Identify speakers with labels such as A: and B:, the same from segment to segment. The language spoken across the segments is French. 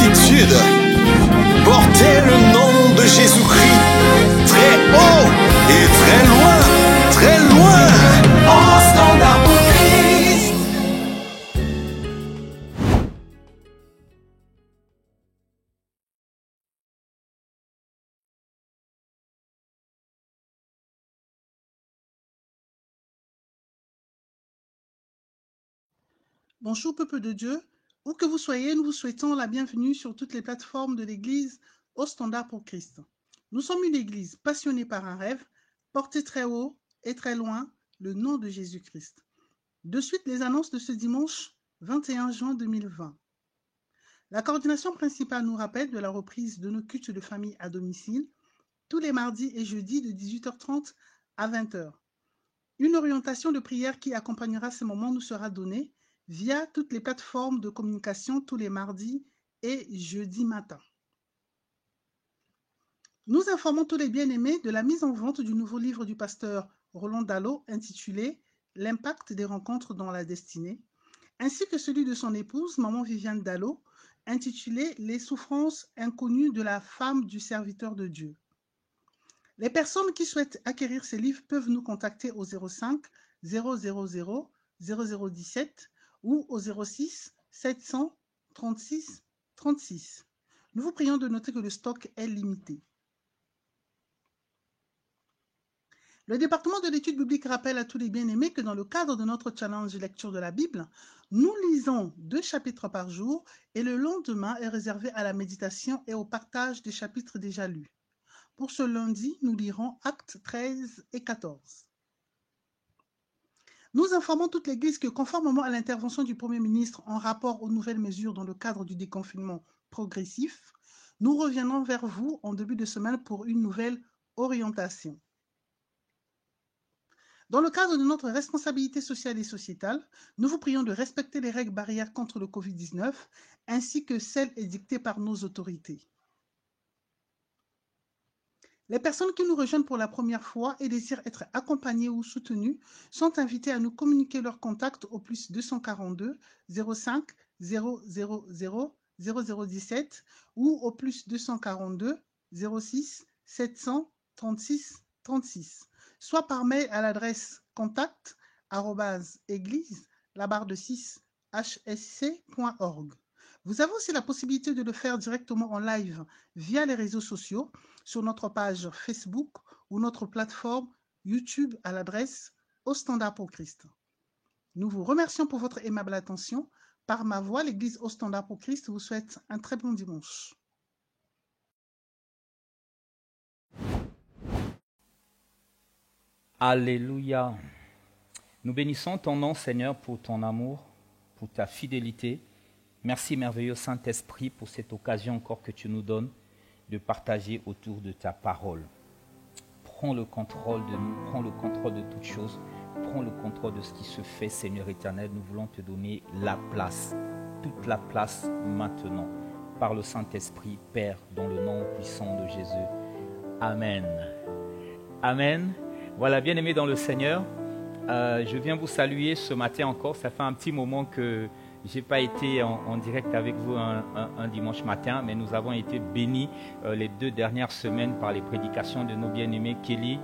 A: certitude. Porter le nom de Jésus-Christ très haut et très loin, très loin. Au standard pour Christ.
B: Bonjour peuple de Dieu, où que vous soyez, nous vous souhaitons la bienvenue sur toutes les plateformes de l'Église au standard pour Christ. Nous sommes une Église passionnée par un rêve, portée très haut et très loin, le nom de Jésus-Christ. De suite, les annonces de ce dimanche 21 juin 2020. La coordination principale nous rappelle de la reprise de nos cultes de famille à domicile, tous les mardis et jeudis de 18h30 à 20h. Une orientation de prière qui accompagnera ces moments nous sera donnée via toutes les plateformes de communication tous les mardis et jeudis matin. Nous informons tous les bien-aimés de la mise en vente du nouveau livre du pasteur Roland Dallot intitulé « L'impact des rencontres dans la destinée », ainsi que celui de son épouse, maman Viviane Dallot, intitulé « Les souffrances inconnues de la femme du serviteur de Dieu ». Les personnes qui souhaitent acquérir ces livres peuvent nous contacter au 05 000 0017 ou au 06 700 36 36. Nous vous prions de noter que le stock est limité. Le département de l'étude biblique rappelle à tous les bien-aimés que dans le cadre de notre challenge lecture de la Bible, nous lisons 2 chapitres par jour et le lendemain est réservé à la méditation et au partage des chapitres déjà lus. Pour ce lundi, nous lirons Actes 13 et 14. Nous informons toute l'Église que, conformément à l'intervention du Premier ministre en rapport aux nouvelles mesures dans le cadre du déconfinement progressif, nous reviendrons vers vous en début de semaine pour une nouvelle orientation. Dans le cadre de notre responsabilité sociale et sociétale, nous vous prions de respecter les règles barrières contre le Covid-19 ainsi que celles édictées par nos autorités. Les personnes qui nous rejoignent pour la première fois et désirent être accompagnées ou soutenues sont invitées à nous communiquer leurs contacts au plus 242 05 000 0017 ou au plus 242 06 700 36 36, soit par mail à l'adresse contact@église_hsc.org. Vous avez aussi la possibilité de le faire directement en live via les réseaux sociaux sur notre page Facebook ou notre plateforme YouTube à l'adresse Au Standard pour Christ. Nous vous remercions pour votre aimable attention. Par ma voix, l'Église Au Standard pour Christ vous souhaite un très bon dimanche.
C: Alléluia. Nous bénissons ton nom, Seigneur, pour ton amour, pour ta fidélité. Merci, merveilleux Saint-Esprit, pour cette occasion encore que tu nous donnes de partager autour de ta parole. Prends le contrôle de nous, prends le contrôle de toutes choses, prends le contrôle de ce qui se fait, Seigneur éternel. Nous voulons te donner la place, toute la place maintenant, par le Saint-Esprit, Père, dans le nom puissant de Jésus. Amen. Amen. Voilà, bien-aimés dans le Seigneur, je viens vous saluer ce matin encore. Ça fait un petit moment que je n'ai pas été en direct avec vous un dimanche matin, mais nous avons été bénis les 2 dernières semaines par les prédications de nos bien-aimés Kelly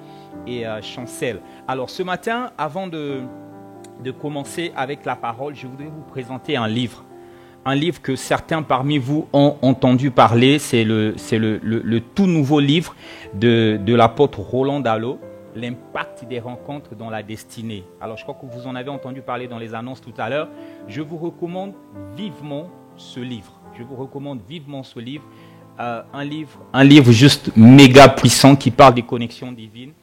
C: et Chancel. Alors ce matin, avant de commencer avec la parole, je voudrais vous présenter un livre. Un livre que certains parmi vous ont entendu parler. C'est le tout nouveau livre de l'apôtre Roland Dallot, L'impact des rencontres dans la destinée. Alors, je crois que vous en avez entendu parler dans les annonces tout à l'heure. Je vous recommande vivement ce livre. Je vous recommande vivement ce livre. Un livre juste méga puissant qui parle des connexions divines.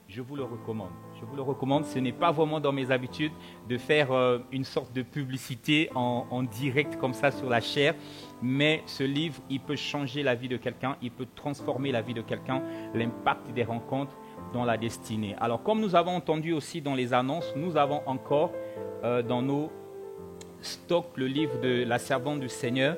C: Je vous le recommande. Je vous le recommande. Ce n'est pas vraiment dans mes habitudes de faire une sorte de publicité en direct comme ça sur la chair. Mais ce livre, il peut changer la vie de quelqu'un. Il peut transformer la vie de quelqu'un. L'impact des rencontres dans la destinée. Alors, comme nous avons entendu aussi dans les annonces, nous avons encore dans nos stocks le livre de la servante du Seigneur,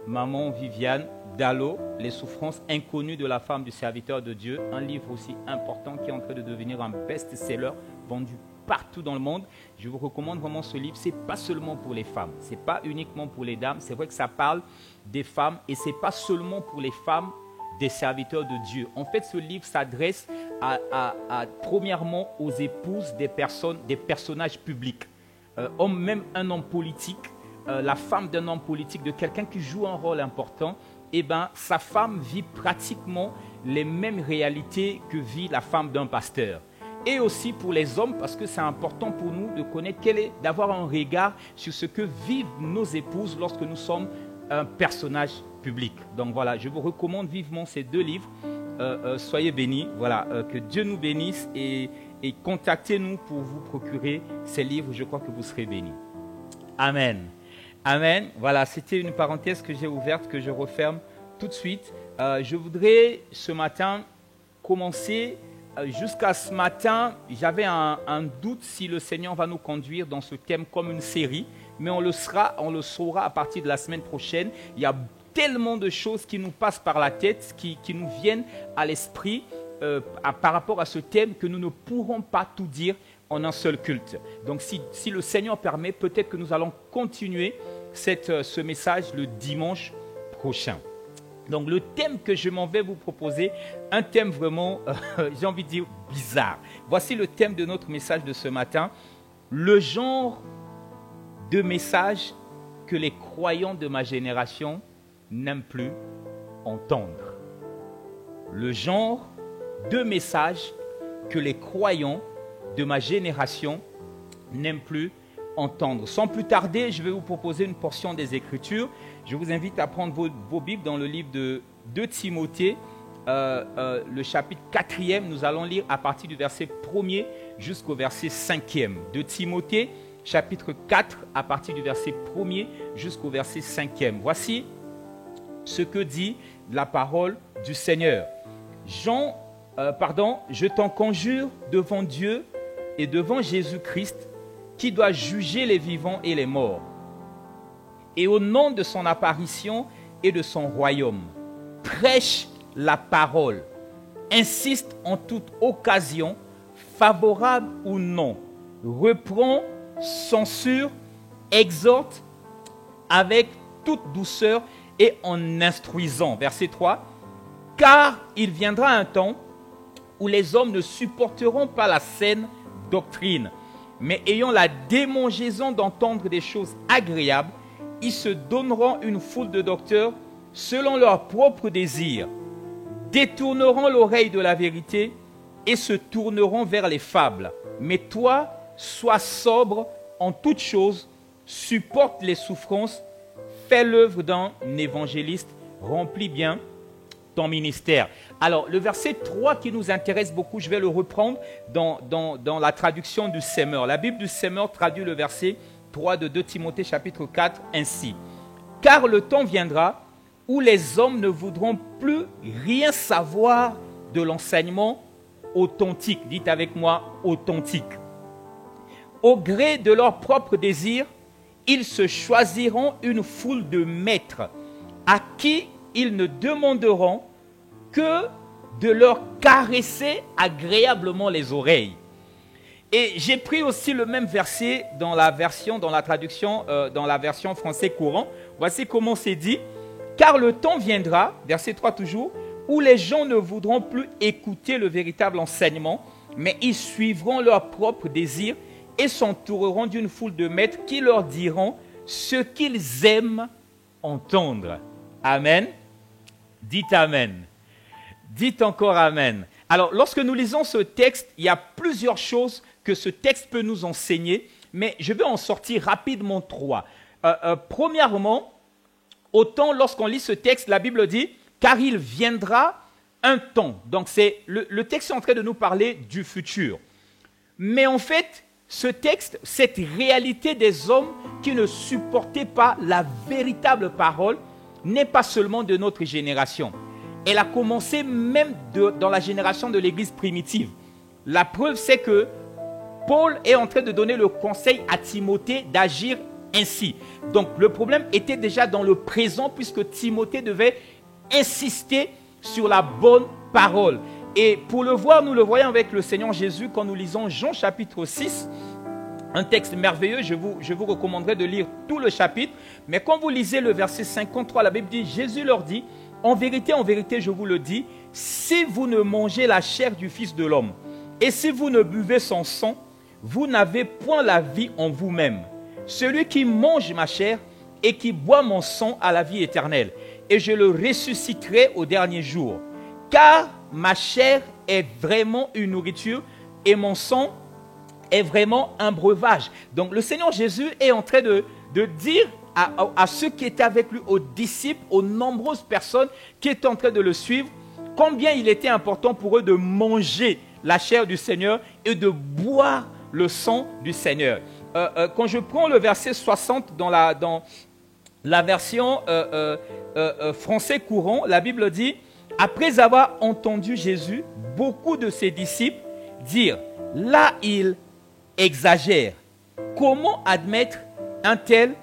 C: maman Viviane Dallot, Les souffrances inconnues de la femme du serviteur de Dieu. Un livre aussi important qui est en train de devenir un best-seller vendu partout dans le monde. Je vous recommande vraiment ce livre. Ce n'est pas seulement pour les femmes, ce n'est pas uniquement pour les dames. C'est vrai que ça parle des femmes et ce n'est pas seulement pour les femmes des serviteurs de Dieu. En fait, ce livre s'adresse premièrement aux épouses des personnages publics. Même un homme politique, la femme d'un homme politique, de quelqu'un qui joue un rôle important, eh ben, sa femme vit pratiquement les mêmes réalités que vit la femme d'un pasteur. Et aussi pour les hommes, parce que c'est important pour nous de connaître d'avoir un regard sur ce que vivent nos épouses lorsque nous sommes un personnage public. Donc voilà, je vous recommande vivement ces deux livres. Soyez bénis, voilà, que Dieu nous bénisse et contactez-nous pour vous procurer ces livres. Je crois que vous serez bénis. Amen. Amen. Voilà, c'était une parenthèse que j'ai ouverte, que je referme tout de suite. Je voudrais ce matin commencer. Jusqu'à ce matin, j'avais un doute si le Seigneur va nous conduire dans ce thème comme une série, mais on le saura à partir de la semaine prochaine. Il y a tellement de choses qui nous passent par la tête, qui nous viennent à l'esprit par rapport à ce thème que nous ne pourrons pas tout dire en un seul culte. Donc si le Seigneur permet, peut-être que nous allons continuer ce message le dimanche prochain. Donc le thème que je m'en vais vous proposer, un thème vraiment, j'ai envie de dire, bizarre. Voici le thème de notre message de ce matin. Le genre de message que les croyants de ma génération n'aiment plus entendre. Le genre de message que les croyants de ma génération n'aiment plus entendre. Sans plus tarder, je vais vous proposer une portion des Écritures. Je vous invite à prendre vos Bibles dans le livre de 2 Timothée, le chapitre 4e. Nous allons lire à partir du verset 1er jusqu'au verset 5e. 2 Timothée, chapitre 4, à partir du verset 1er jusqu'au verset 5e. Voici ce que dit la parole du Seigneur. Je t'en conjure devant Dieu et devant Jésus-Christ, qui doit juger les vivants et les morts, et au nom de son apparition et de son royaume, prêche la parole, insiste en toute occasion, favorable ou non, reprend, censure, exhorte avec toute douceur et en instruisant. Verset 3, car il viendra un temps où les hommes ne supporteront pas la saine doctrine, mais ayant la démangeaison d'entendre des choses agréables, ils se donneront une foule de docteurs selon leurs propres désirs, détourneront l'oreille de la vérité et se tourneront vers les fables. Mais toi, sois sobre en toutes choses, supporte les souffrances, fais l'œuvre d'un évangéliste, remplis bien ton ministère. Alors, le verset 3 qui nous intéresse beaucoup, je vais le reprendre dans la traduction du Semeur. La Bible du Semeur traduit le verset 3 de 2 Timothée chapitre 4 ainsi. Car le temps viendra où les hommes ne voudront plus rien savoir de l'enseignement authentique. Dites avec moi, authentique. Au gré de leurs propres désirs, ils se choisiront une foule de maîtres à qui ils ne demanderont que de leur caresser agréablement les oreilles. Et j'ai pris aussi le même verset dans la traduction, dans la version français courant. Voici comment c'est dit. Car le temps viendra, verset 3 toujours, où les gens ne voudront plus écouter le véritable enseignement, mais ils suivront leurs propres désirs et s'entoureront d'une foule de maîtres qui leur diront ce qu'ils aiment entendre. Amen. Dites Amen. Dites encore Amen. Alors, lorsque nous lisons ce texte, il y a plusieurs choses que ce texte peut nous enseigner, mais je vais en sortir rapidement 3. Premièrement, autant lorsqu'on lit ce texte, la Bible dit « car il viendra un temps ». Donc, le texte est en train de nous parler du futur. Mais en fait, ce texte, cette réalité des hommes qui ne supportaient pas la véritable parole, n'est pas seulement de notre génération. Elle a commencé même dans la génération de l'Église primitive. La preuve, c'est que Paul est en train de donner le conseil à Timothée d'agir ainsi. Donc, le problème était déjà dans le présent puisque Timothée devait insister sur la bonne parole. Et pour le voir, nous le voyons avec le Seigneur Jésus quand nous lisons Jean chapitre 6, un texte merveilleux. Je vous recommanderais de lire tout le chapitre. Mais quand vous lisez le verset 53, la Bible dit, Jésus leur dit, en vérité, je vous le dis, si vous ne mangez la chair du Fils de l'homme et si vous ne buvez son sang, vous n'avez point la vie en vous-même. Celui qui mange ma chair et qui boit mon sang a la vie éternelle, et je le ressusciterai au dernier jour. Car ma chair est vraiment une nourriture et mon sang est vraiment un breuvage. Donc le Seigneur Jésus est en train de dire à ceux qui étaient avec lui, aux disciples, aux nombreuses personnes qui étaient en train de le suivre, combien il était important pour eux de manger la chair du Seigneur et de boire le sang du Seigneur. Quand je prends le verset 60 dans la version français courant, la Bible dit, après avoir entendu Jésus, beaucoup de ses disciples dire, là il exagère. Comment admettre un tel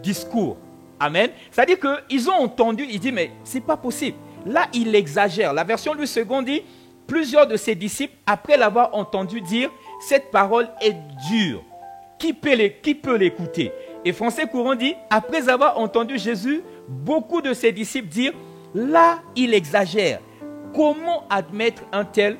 C: discours? Amen. C'est-à-dire qu'ils ont entendu, ils disent, mais c'est pas possible. Là, il exagère. La version Louis II dit, plusieurs de ses disciples, après l'avoir entendu dire, cette parole est dure. Qui peut l'écouter? Et Français courant dit, après avoir entendu Jésus, beaucoup de ses disciples dire, là, il exagère. Comment admettre un tel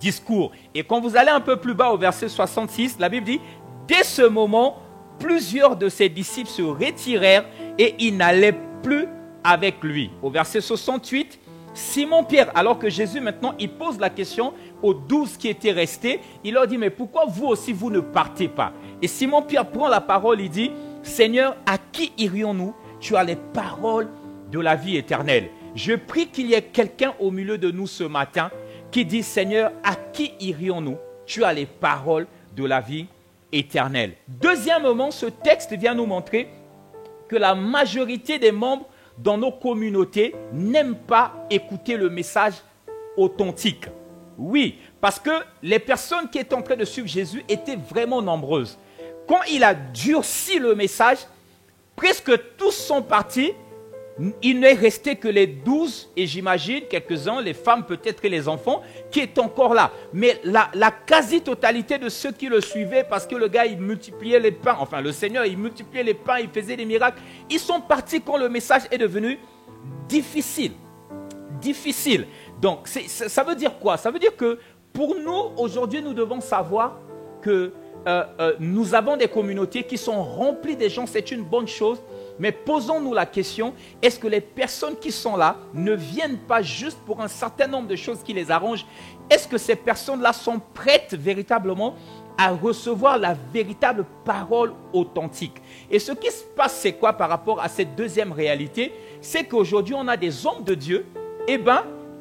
C: discours? Et quand vous allez un peu plus bas au verset 66, la Bible dit, dès ce moment, plusieurs de ses disciples se retirèrent et ils n'allaient plus avec lui. Au verset 68, Simon-Pierre, alors que Jésus maintenant, il pose la question aux 12 qui étaient restés, il leur dit, mais pourquoi vous aussi, vous ne partez pas? Et Simon-Pierre prend la parole, il dit, Seigneur, à qui irions-nous? Tu as les paroles de la vie éternelle. Je prie qu'il y ait quelqu'un au milieu de nous ce matin qui dit, Seigneur, à qui irions-nous? Tu as les paroles de la vie éternelle. Deuxièmement, ce texte vient nous montrer que la majorité des membres dans nos communautés n'aiment pas écouter le message authentique. Oui, parce que les personnes qui étaient en train de suivre Jésus étaient vraiment nombreuses. Quand il a durci le message, presque tous sont partis. Il n'est resté que les 12, et j'imagine quelques-uns, les femmes peut-être et les enfants, qui étaient encore là. Mais la quasi-totalité de ceux qui le suivaient, parce que le gars, il multipliait les pains, enfin le Seigneur, il multipliait les pains, il faisait des miracles, ils sont partis quand le message est devenu difficile. Difficile. Donc, ça veut dire quoi? Ça veut dire que pour nous, aujourd'hui, nous devons savoir que nous avons des communautés qui sont remplies de gens, c'est une bonne chose. Mais posons-nous la question, est-ce que les personnes qui sont là ne viennent pas juste pour un certain nombre de choses qui les arrangent? Est-ce que ces personnes-là sont prêtes véritablement à recevoir la véritable parole authentique? Et ce qui se passe, c'est quoi par rapport à cette deuxième réalité? C'est qu'aujourd'hui, on a des hommes de Dieu,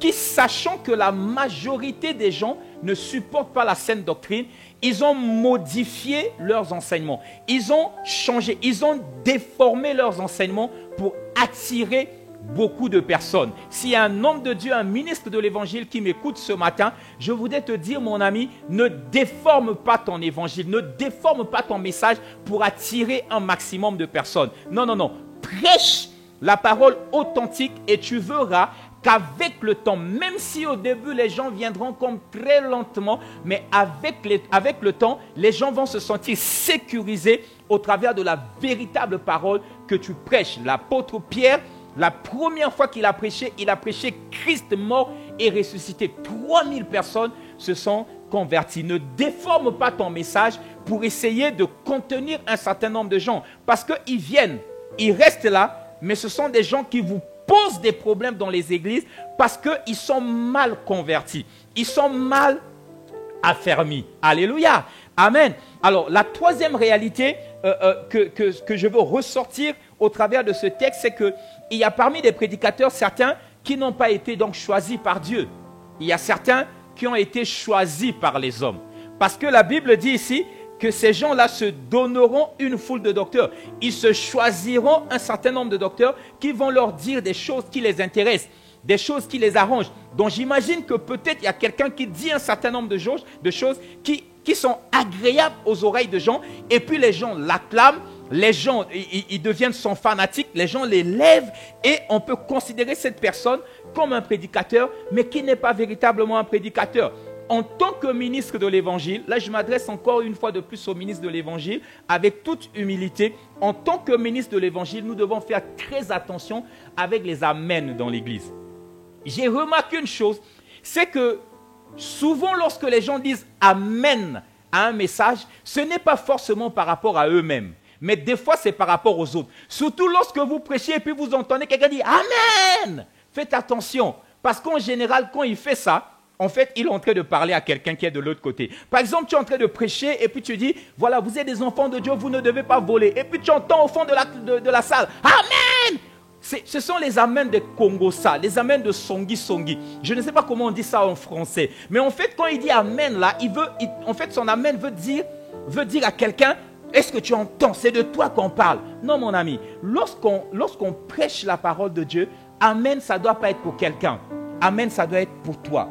C: qui, sachant que la majorité des gens ne supportent pas la saine doctrine, ils ont modifié leurs enseignements. Ils ont changé, ils ont déformé leurs enseignements pour attirer beaucoup de personnes. S'il y a un homme de Dieu, un ministre de l'évangile qui m'écoute ce matin, je voudrais te dire, mon ami, ne déforme pas ton évangile, ne déforme pas ton message pour attirer un maximum de personnes. Non, non, non. Prêche la parole authentique et tu verras qu'avec le temps, même si au début les gens viendront comme très lentement, mais avec le temps, les gens vont se sentir sécurisés au travers de la véritable parole que tu prêches. L'apôtre Pierre, la première fois qu'il a prêché Christ mort et ressuscité. 3000 personnes se sont converties. Ne déforme pas ton message pour essayer de contenir un certain nombre de gens. Parce qu'ils viennent, ils restent là, mais ce sont des gens qui vous posent des problèmes dans les églises parce qu'ils sont mal convertis. Ils sont mal affermis. Alléluia. Amen. Alors, la troisième réalité que je veux ressortir au travers de ce texte, c'est qu'il y a parmi les prédicateurs certains qui n'ont pas été donc choisis par Dieu. Il y a certains qui ont été choisis par les hommes. Parce que la Bible dit ici que ces gens-là se donneront une foule de docteurs. Ils se choisiront un certain nombre de docteurs qui vont leur dire des choses qui les intéressent, des choses qui les arrangent. Donc j'imagine que peut-être il y a quelqu'un qui dit un certain nombre de choses qui sont agréables aux oreilles de gens, et puis les gens l'acclament, les gens, ils deviennent son fanatique, les gens les lèvent et on peut considérer cette personne comme un prédicateur, mais qui n'est pas véritablement un prédicateur. En tant que ministre de l'Évangile, là je m'adresse encore une fois de plus au ministre de l'Évangile, avec toute humilité, en tant que ministre de l'Évangile, nous devons faire très attention avec les amens dans l'Église. J'ai remarqué une chose, c'est que souvent lorsque les gens disent amen à un message, ce n'est pas forcément par rapport à eux-mêmes. Mais des fois, c'est par rapport aux autres. Surtout lorsque vous prêchez et puis vous entendez quelqu'un dire « Amen !» Faites attention, parce qu'en général, quand il fait ça, en fait, il est en train de parler à quelqu'un qui est de l'autre côté. Par exemple, tu es en train de prêcher et puis tu dis « Voilà, vous êtes des enfants de Dieu, vous ne devez pas voler. » Et puis tu entends au fond de la salle « Amen !» Ce sont les amens de Congosa, les amens de Songi Songi. Je ne sais pas comment on dit ça en français. Mais en fait, quand il dit amen là, en fait, son amen veut dire à quelqu'un, est-ce que tu entends? C'est de toi qu'on parle. Non, mon ami. Lorsqu'on prêche la parole de Dieu, amen, ça ne doit pas être pour quelqu'un. Amen, ça doit être pour toi.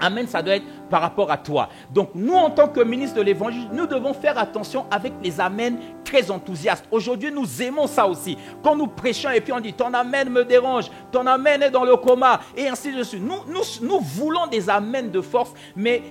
C: Amen, ça doit être par rapport à toi. Donc, nous, en tant que ministre de l'Évangile, nous devons faire attention avec les amens très enthousiastes. Aujourd'hui, nous aimons ça aussi. Quand nous prêchons et puis on dit, ton amen me dérange, ton amen est dans le coma, et ainsi de suite. Nous voulons des amens de force, mais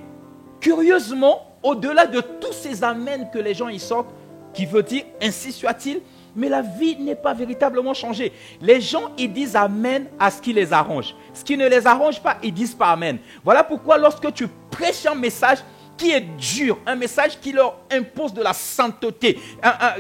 C: curieusement, au-delà de tous ces amens que les gens y sortent, qui veut dire, ainsi soit-il, mais la vie n'est pas véritablement changée. Les gens, ils disent amen à ce qui les arrange. Ce qui ne les arrange pas, ils disent pas amen. Voilà pourquoi lorsque tu prêches un message qui est dur, un message qui leur impose de la sainteté,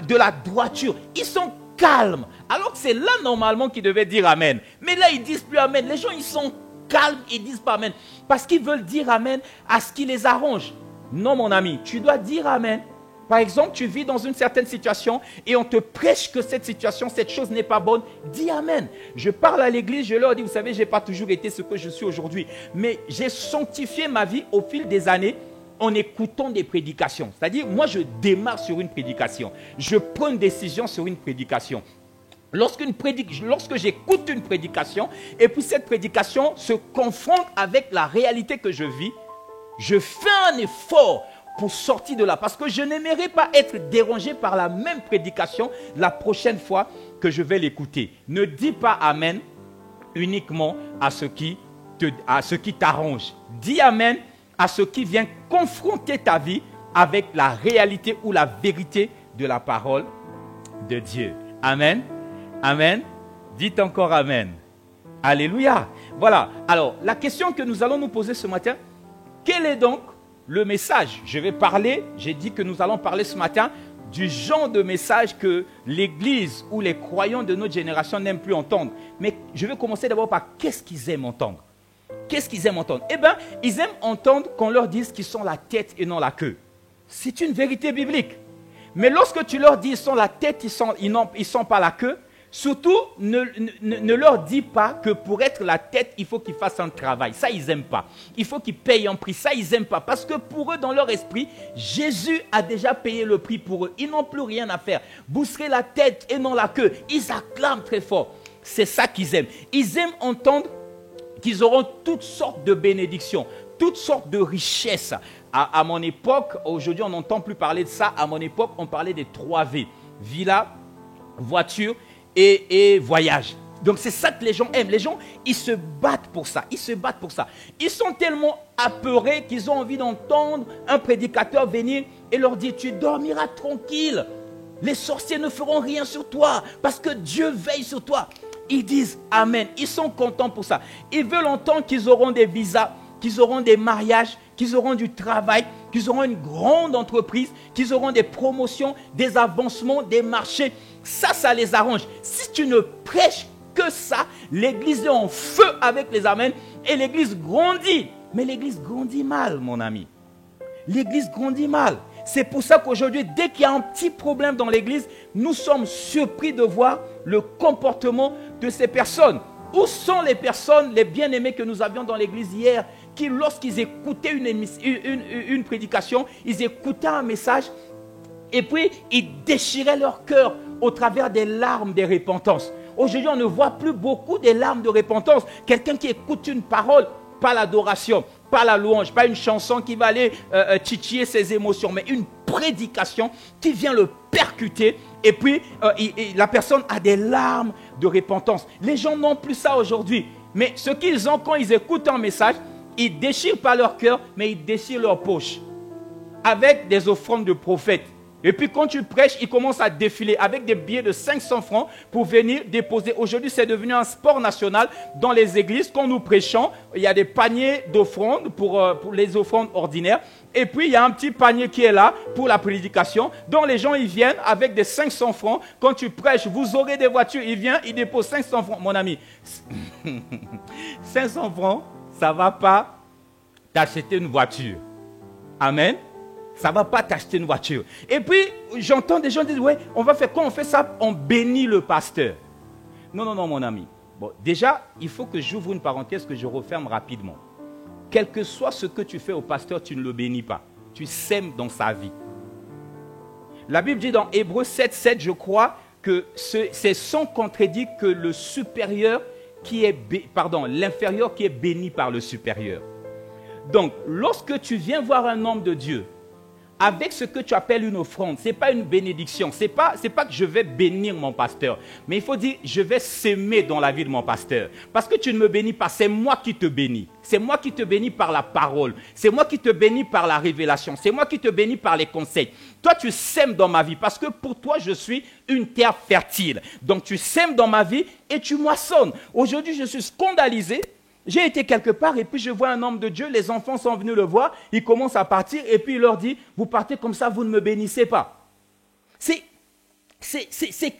C: de la droiture, ils sont calmes. Alors que c'est là normalement qu'ils devaient dire amen. Mais là, ils disent plus amen. Les gens, ils sont calmes, ils disent pas amen. Parce qu'ils veulent dire amen à ce qui les arrange. Non, mon ami, tu dois dire amen. Par exemple, tu vis dans une certaine situation et on te prêche que cette situation, cette chose n'est pas bonne. Dis amen. Je parle à l'église, je leur dis, vous savez, je n'ai pas toujours été ce que je suis aujourd'hui. Mais j'ai sanctifié ma vie au fil des années en écoutant des prédications. C'est-à-dire, moi, je démarre sur une prédication. Je prends une décision sur une prédication. Lorsque j'écoute une prédication et puis cette prédication se confronte avec la réalité que je vis, je fais un effort pour sortir de là. Parce que je n'aimerais pas être dérangé par la même prédication la prochaine fois que je vais l'écouter. Ne dis pas amen uniquement à ce qui t'arrange. Dis amen à ce qui vient confronter ta vie avec la réalité ou la vérité de la parole de Dieu. Amen. Amen. Dites encore amen. Alléluia. Voilà. Alors, la question que nous allons nous poser ce matin, quel est donc le message? J'ai dit que nous allons parler ce matin du genre de message que l'Église ou les croyants de notre génération n'aiment plus entendre. Mais je vais commencer d'abord par qu'est-ce qu'ils aiment entendre. Qu'est-ce qu'ils aiment entendre? Eh bien, ils aiment entendre qu'on leur dise qu'ils sont la tête et non la queue. C'est une vérité biblique. Mais lorsque tu leur dis qu'ils sont la tête, ils sont pas la queue, surtout, ne leur dis pas que pour être la tête, il faut qu'ils fassent un travail. Ça, ils n'aiment pas. Il faut qu'ils payent un prix. Ça, ils n'aiment pas. Parce que pour eux, dans leur esprit, Jésus a déjà payé le prix pour eux. Ils n'ont plus rien à faire. Vous serez la tête et non la queue. Ils acclament très fort. C'est ça qu'ils aiment. Ils aiment entendre qu'ils auront toutes sortes de bénédictions, toutes sortes de richesses. À mon époque, aujourd'hui, on n'entend plus parler de ça. À mon époque, on parlait des 3 V. Villa, voiture et voyage. Donc c'est ça que les gens aiment. Les gens, ils se battent pour ça. Ils se battent pour ça. Ils sont tellement apeurés qu'ils ont envie d'entendre un prédicateur venir et leur dire, tu dormiras tranquille. Les sorciers ne feront rien sur toi parce que Dieu veille sur toi. Ils disent amen. Ils sont contents pour ça. Ils veulent entendre qu'ils auront des visas, qu'ils auront des mariages, qu'ils auront du travail, qu'ils auront une grande entreprise, qu'ils auront des promotions, des avancements, des marchés. Ça les arrange. Si tu ne prêches que ça, l'église est en feu avec les amens et l'église grandit. Mais l'église grandit mal, mon ami. L'église grandit mal. C'est pour ça qu'aujourd'hui, dès qu'il y a un petit problème dans l'église, nous sommes surpris de voir le comportement de ces personnes. Où sont les personnes, les bien-aimés que nous avions dans l'église hier, qui lorsqu'ils écoutaient une prédication, ils écoutaient un message, et puis ils déchiraient leur cœur au travers des larmes de repentance. Aujourd'hui, on ne voit plus beaucoup des larmes de repentance. Quelqu'un qui écoute une parole, pas l'adoration, pas la louange, pas une chanson qui va aller titiller ses émotions, mais une prédication qui vient le percuter et puis la personne a des larmes de repentance. Les gens n'ont plus ça aujourd'hui. Mais ce qu'ils ont quand ils écoutent un message, ils déchirent pas leur cœur, mais ils déchirent leur poche avec des offrandes de prophètes. Et puis quand tu prêches, ils commencent à défiler avec des billets de 500 francs pour venir déposer. Aujourd'hui, c'est devenu un sport national dans les églises. Quand nous prêchons, il y a des paniers d'offrandes pour les offrandes ordinaires. Et puis, il y a un petit panier qui est là pour la prédication. Donc, les gens, ils viennent avec des 500 francs. Quand tu prêches, vous aurez des voitures. Ils viennent, ils déposent 500 francs. Mon ami, 500 francs, ça ne va pas t'acheter une voiture. Amen. Ça ne va pas t'acheter une voiture. Et puis, j'entends des gens dire, ouais, on va faire quoi? On fait ça, on bénit le pasteur. Non, non, non, mon ami. Bon, déjà, il faut que j'ouvre une parenthèse que je referme rapidement. Quel que soit ce que tu fais au pasteur, tu ne le bénis pas. Tu sèmes dans sa vie. La Bible dit dans Hébreux 7, je crois, que c'est sans contredit que le supérieur qui est, l'inférieur qui est béni par le supérieur. Donc, lorsque tu viens voir un homme de Dieu, avec ce que tu appelles une offrande, ce n'est pas une bénédiction. Ce n'est pas que je vais bénir mon pasteur. Mais il faut dire, je vais s'aimer dans la vie de mon pasteur. Parce que tu ne me bénis pas, c'est moi qui te bénis. C'est moi qui te bénis par la parole. C'est moi qui te bénis par la révélation. C'est moi qui te bénis par les conseils. Toi, tu sèmes dans ma vie parce que pour toi, je suis une terre fertile. Donc, tu sèmes dans ma vie et tu moissonnes. Aujourd'hui, je suis scandalisé. J'ai été quelque part et puis je vois un homme de Dieu, les enfants sont venus le voir, ils commencent à partir et puis il leur dit, vous partez comme ça, vous ne me bénissez pas. C'est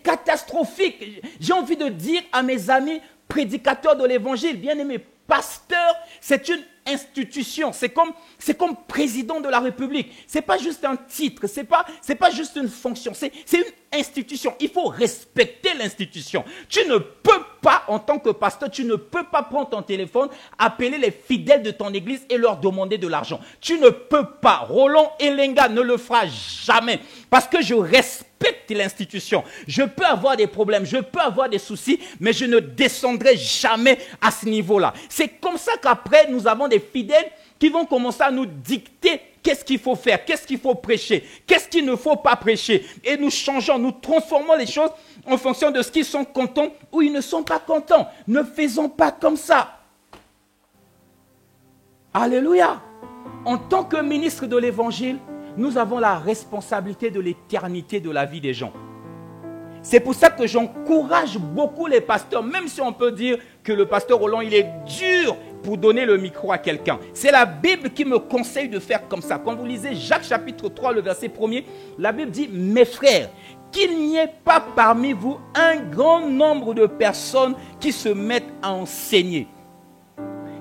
C: catastrophique. J'ai envie de dire à mes amis prédicateurs de l'évangile, bien aimés, pasteur, c'est une institution, c'est comme président de la République. C'est pas juste un titre, c'est pas juste une fonction, c'est une institution. Il faut respecter l'institution. Tu ne peux pas, en tant que pasteur, tu ne peux pas prendre ton téléphone, appeler les fidèles de ton église et leur demander de l'argent. Tu ne peux pas. Roland Elenga ne le fera jamais parce que je respecte l'institution. Je peux avoir des problèmes, je peux avoir des soucis, mais je ne descendrai jamais à ce niveau-là. C'est comme ça qu'après, nous avons des fidèles qui vont commencer à nous dicter qu'est-ce qu'il faut faire, qu'est-ce qu'il faut prêcher, qu'est-ce qu'il ne faut pas prêcher. Et nous changeons, nous transformons les choses en fonction de ce qu'ils sont contents ou ils ne sont pas contents. Ne faisons pas comme ça. Alléluia. En tant que ministre de l'Évangile, nous avons la responsabilité de l'éternité de la vie des gens. C'est pour ça que j'encourage beaucoup les pasteurs, même si on peut dire que le pasteur Roland, il est dur pour donner le micro à quelqu'un. C'est la Bible qui me conseille de faire comme ça. Quand vous lisez Jacques chapitre 3, le verset 1er, la Bible dit, mes frères, qu'il n'y ait pas parmi vous un grand nombre de personnes qui se mettent à enseigner.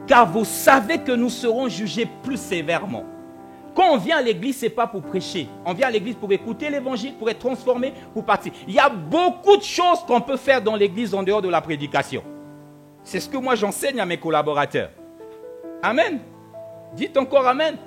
C: Car vous savez que nous serons jugés plus sévèrement. Quand on vient à l'église, ce n'est pas pour prêcher. On vient à l'église pour écouter l'évangile, pour être transformé, pour partir. Il y a beaucoup de choses qu'on peut faire dans l'église en dehors de la prédication. C'est ce que moi j'enseigne à mes collaborateurs. Amen. Dites encore amen.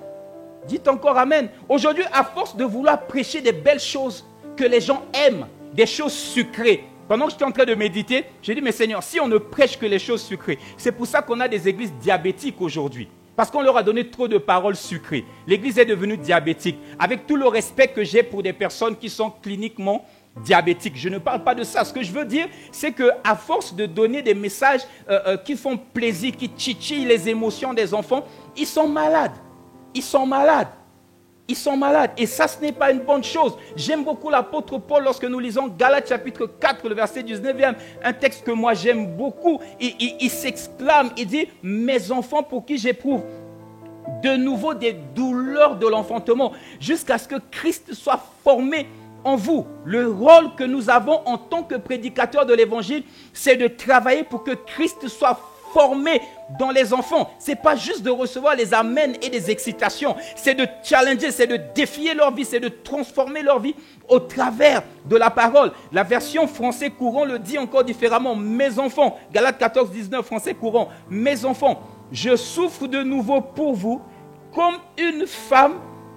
C: Dites encore amen. Aujourd'hui, à force de vouloir prêcher des belles choses que les gens aiment, des choses sucrées, pendant que j'étais en train de méditer, j'ai dit, mais Seigneur, si on ne prêche que les choses sucrées, c'est pour ça qu'on a des églises diabétiques aujourd'hui. Parce qu'on leur a donné trop de paroles sucrées. L'église est devenue diabétique. Avec tout le respect que j'ai pour des personnes qui sont cliniquement diabétiques. Je ne parle pas de ça. Ce que je veux dire, c'est qu'à force de donner des messages qui font plaisir, qui titillent les émotions des enfants, ils sont malades. Ils sont malades. Ils sont malades. Et ça, ce n'est pas une bonne chose. J'aime beaucoup l'apôtre Paul lorsque nous lisons Galates chapitre 4, le verset 19e. Un texte que moi j'aime beaucoup. Il s'exclame, il dit, mes enfants pour qui j'éprouve de nouveau des douleurs de l'enfantement, jusqu'à ce que Christ soit formé en vous. Le rôle que nous avons en tant que prédicateurs de l'évangile, c'est de travailler pour que Christ soit formé dans les enfants. Ce n'est pas juste de recevoir les amens et des excitations. C'est de challenger, c'est de défier leur vie, c'est de transformer leur vie au travers de la parole. La version français courant le dit encore différemment. Mes enfants, Galates 14, 19, français courant. Mes enfants, je souffre de nouveau pour vous comme une femme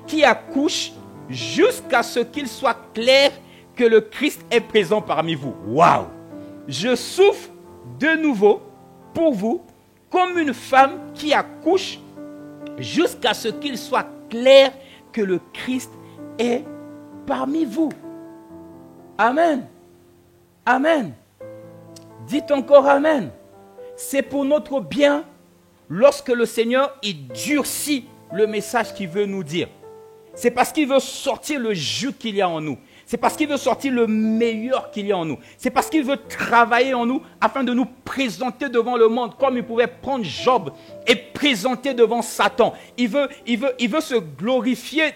C: qui accouche jusqu'à ce qu'il soit clair que le Christ est présent parmi vous. Waouh! Je souffre de nouveau pour vous, comme une femme qui accouche, jusqu'à ce qu'il soit clair que le Christ est parmi vous. Amen. Amen. Dites encore Amen. C'est pour notre bien lorsque le Seigneur il durcit le message qu'il veut nous dire. C'est parce qu'il veut sortir le jus qu'il y a en nous. C'est parce qu'il veut sortir le meilleur qu'il y a en nous. C'est parce qu'il veut travailler en nous afin de nous présenter devant le monde comme il pouvait prendre Job et présenter devant Satan. Il veut se glorifier.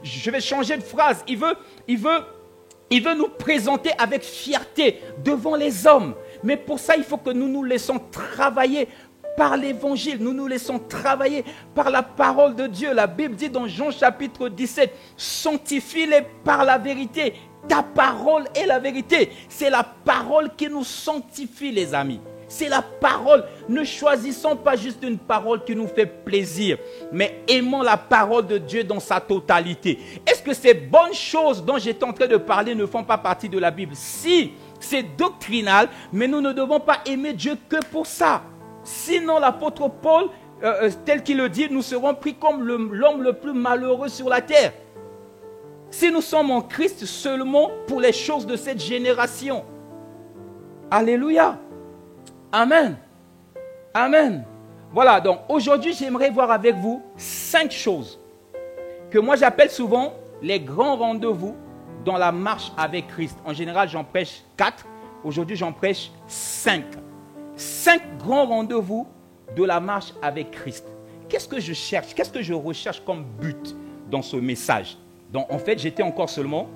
C: Je vais changer de phrase. Il veut nous présenter avec fierté devant les hommes. Mais pour ça, il faut que nous nous laissons travailler par l'évangile, nous nous laissons travailler par la parole de Dieu. La Bible dit dans Jean chapitre 17, sanctifie-les par la vérité. Ta parole est la vérité. C'est la parole qui nous sanctifie, les amis. C'est la parole. Ne choisissons pas juste une parole qui nous fait plaisir, mais aimons la parole de Dieu dans sa totalité. Est-ce que ces bonnes choses dont j'étais en train de parler ne font pas partie de la Bible? Si, c'est doctrinal, mais nous ne devons pas aimer Dieu que pour ça. Sinon, l'apôtre Paul, tel qu'il le dit, nous serons pris comme l'homme le plus malheureux sur la terre. Si nous sommes en Christ seulement pour les choses de cette génération. Alléluia. Amen. Amen. Voilà, donc aujourd'hui, j'aimerais voir avec vous 5 choses que moi j'appelle souvent les grands rendez-vous dans la marche avec Christ. En général, j'en prêche 4. Aujourd'hui, j'en prêche 5. 5 grands rendez-vous de la marche avec Christ. Qu'est-ce que je cherche? Qu'est-ce que je recherche comme but dans ce message? Donc, en fait, j'étais encore seulement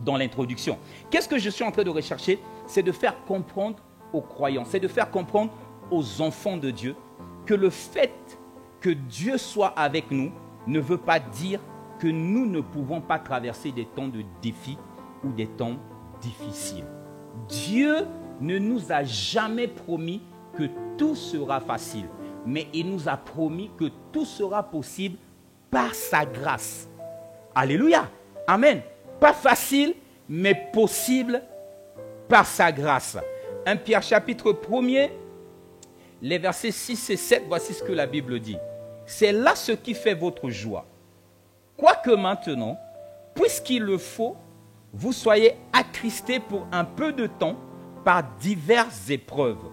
C: dans l'introduction. Qu'est-ce que je suis en train de rechercher? C'est de faire comprendre aux croyants, c'est de faire comprendre aux enfants de Dieu que le fait que Dieu soit avec nous ne veut pas dire que nous ne pouvons pas traverser des temps de défi ou des temps difficiles. Dieu ne nous a jamais promis que tout sera facile, mais il nous a promis que tout sera possible par sa grâce. Alléluia. Amen. Pas facile, mais possible par sa grâce. 1 Pierre chapitre 1er, les versets 6 et 7, voici ce que la Bible dit. C'est là ce qui fait votre joie. Quoique maintenant, puisqu'il le faut, vous soyez attristés pour un peu de temps par diverses épreuves,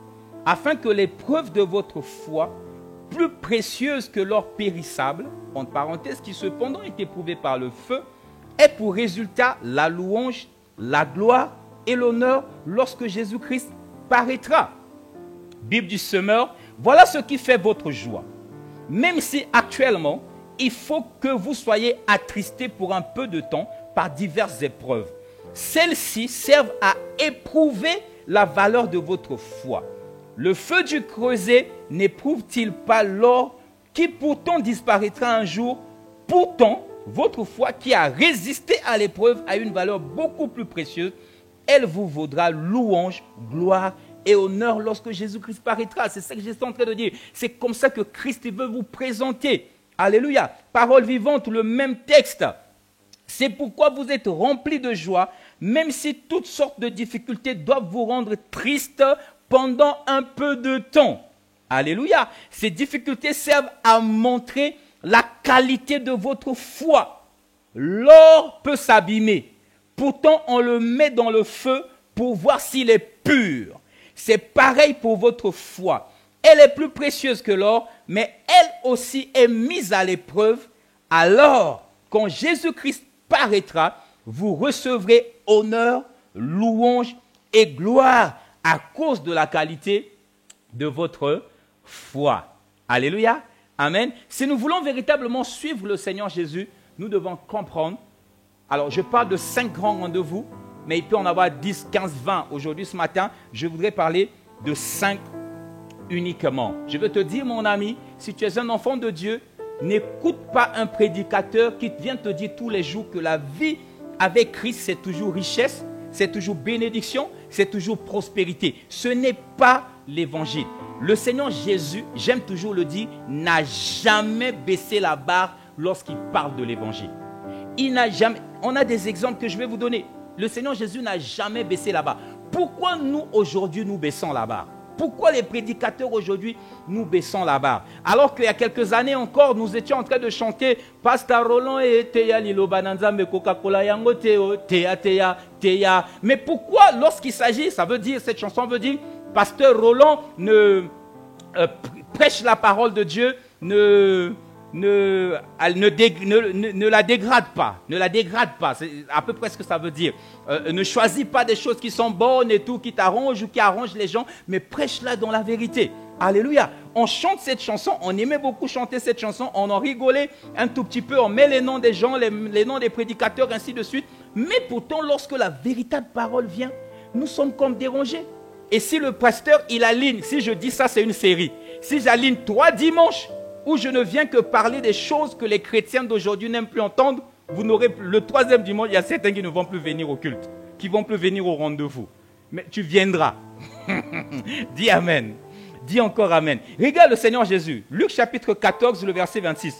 C: afin que l'épreuve de votre foi, plus précieuse que l'or périssable, entre parenthèses, qui cependant est éprouvée par le feu, ait pour résultat la louange, la gloire et l'honneur lorsque Jésus-Christ paraîtra. Bible du semeur, voilà ce qui fait votre joie. Même si actuellement, il faut que vous soyez attristés pour un peu de temps par diverses épreuves. Celles-ci servent à éprouver la valeur de votre foi. Le feu du creuset n'éprouve-t-il pas l'or qui pourtant disparaîtra un jour? Pourtant, votre foi qui a résisté à l'épreuve a une valeur beaucoup plus précieuse. Elle vous vaudra louange, gloire et honneur lorsque Jésus-Christ paraîtra. C'est ça que j'étais en train de dire. C'est comme ça que Christ veut vous présenter. Alléluia. Parole vivante, le même texte. C'est pourquoi vous êtes remplis de joie, même si toutes sortes de difficultés doivent vous rendre tristes pendant un peu de temps. Alléluia. Ces difficultés servent à montrer la qualité de votre foi. L'or peut s'abîmer. Pourtant, on le met dans le feu pour voir s'il est pur. C'est pareil pour votre foi. Elle est plus précieuse que l'or, mais elle aussi est mise à l'épreuve. Alors, quand Jésus-Christ paraîtra, vous recevrez honneur, louange et gloire à cause de la qualité de votre foi. Alléluia. Amen. Si nous voulons véritablement suivre le Seigneur Jésus, nous devons comprendre. Alors, je parle de 5 grands rendez-vous, mais il peut en avoir 10, 15, 20. Aujourd'hui, ce matin, je voudrais parler de 5 uniquement. Je veux te dire, mon ami, si tu es un enfant de Dieu, n'écoute pas un prédicateur qui vient te dire tous les jours que la vie avec Christ, c'est toujours richesse, c'est toujours bénédiction, c'est toujours prospérité. Ce n'est pas l'évangile. Le Seigneur Jésus, j'aime toujours le dire, n'a jamais baissé la barre lorsqu'il parle de l'évangile. Il n'a jamais, on a des exemples que je vais vous donner. Le Seigneur Jésus n'a jamais baissé la barre. Pourquoi nous, aujourd'hui, nous baissons la barre? Pourquoi les prédicateurs aujourd'hui, nous baissons la barre? Alors qu'il y a quelques années encore, nous étions en train de chanter Pasteur Roland et Teya Lilo Bananza me Coca-Cola Yango Teo, Teya, Teya, Teya. Mais pourquoi, lorsqu'il s'agit, ça veut dire, cette chanson veut dire, Pasteur Roland prêche la parole de Dieu, ne la dégrade pas. Ne la dégrade pas. C'est à peu près ce que ça veut dire. Ne choisis pas des choses qui sont bonnes et tout, qui t'arrangent ou qui arrangent les gens, mais prêche-la dans la vérité. Alléluia. On chante cette chanson, on aimait beaucoup chanter cette chanson, on en rigolait un tout petit peu, on met les noms des gens, les noms des prédicateurs, ainsi de suite. Mais pourtant, lorsque la véritable parole vient, nous sommes comme dérangés. Et si le pasteur, il aligne, si je dis ça, c'est une série. Si j'aligne 3 dimanches, où je ne viens que parler des choses que les chrétiens d'aujourd'hui n'aiment plus entendre, vous n'aurez plus, le 3e dimanche, il y a certains qui ne vont plus venir au culte, qui ne vont plus venir au rendez-vous. Mais tu viendras. Dis Amen. Dis encore Amen. Regarde le Seigneur Jésus. Luc chapitre 14, le verset 26.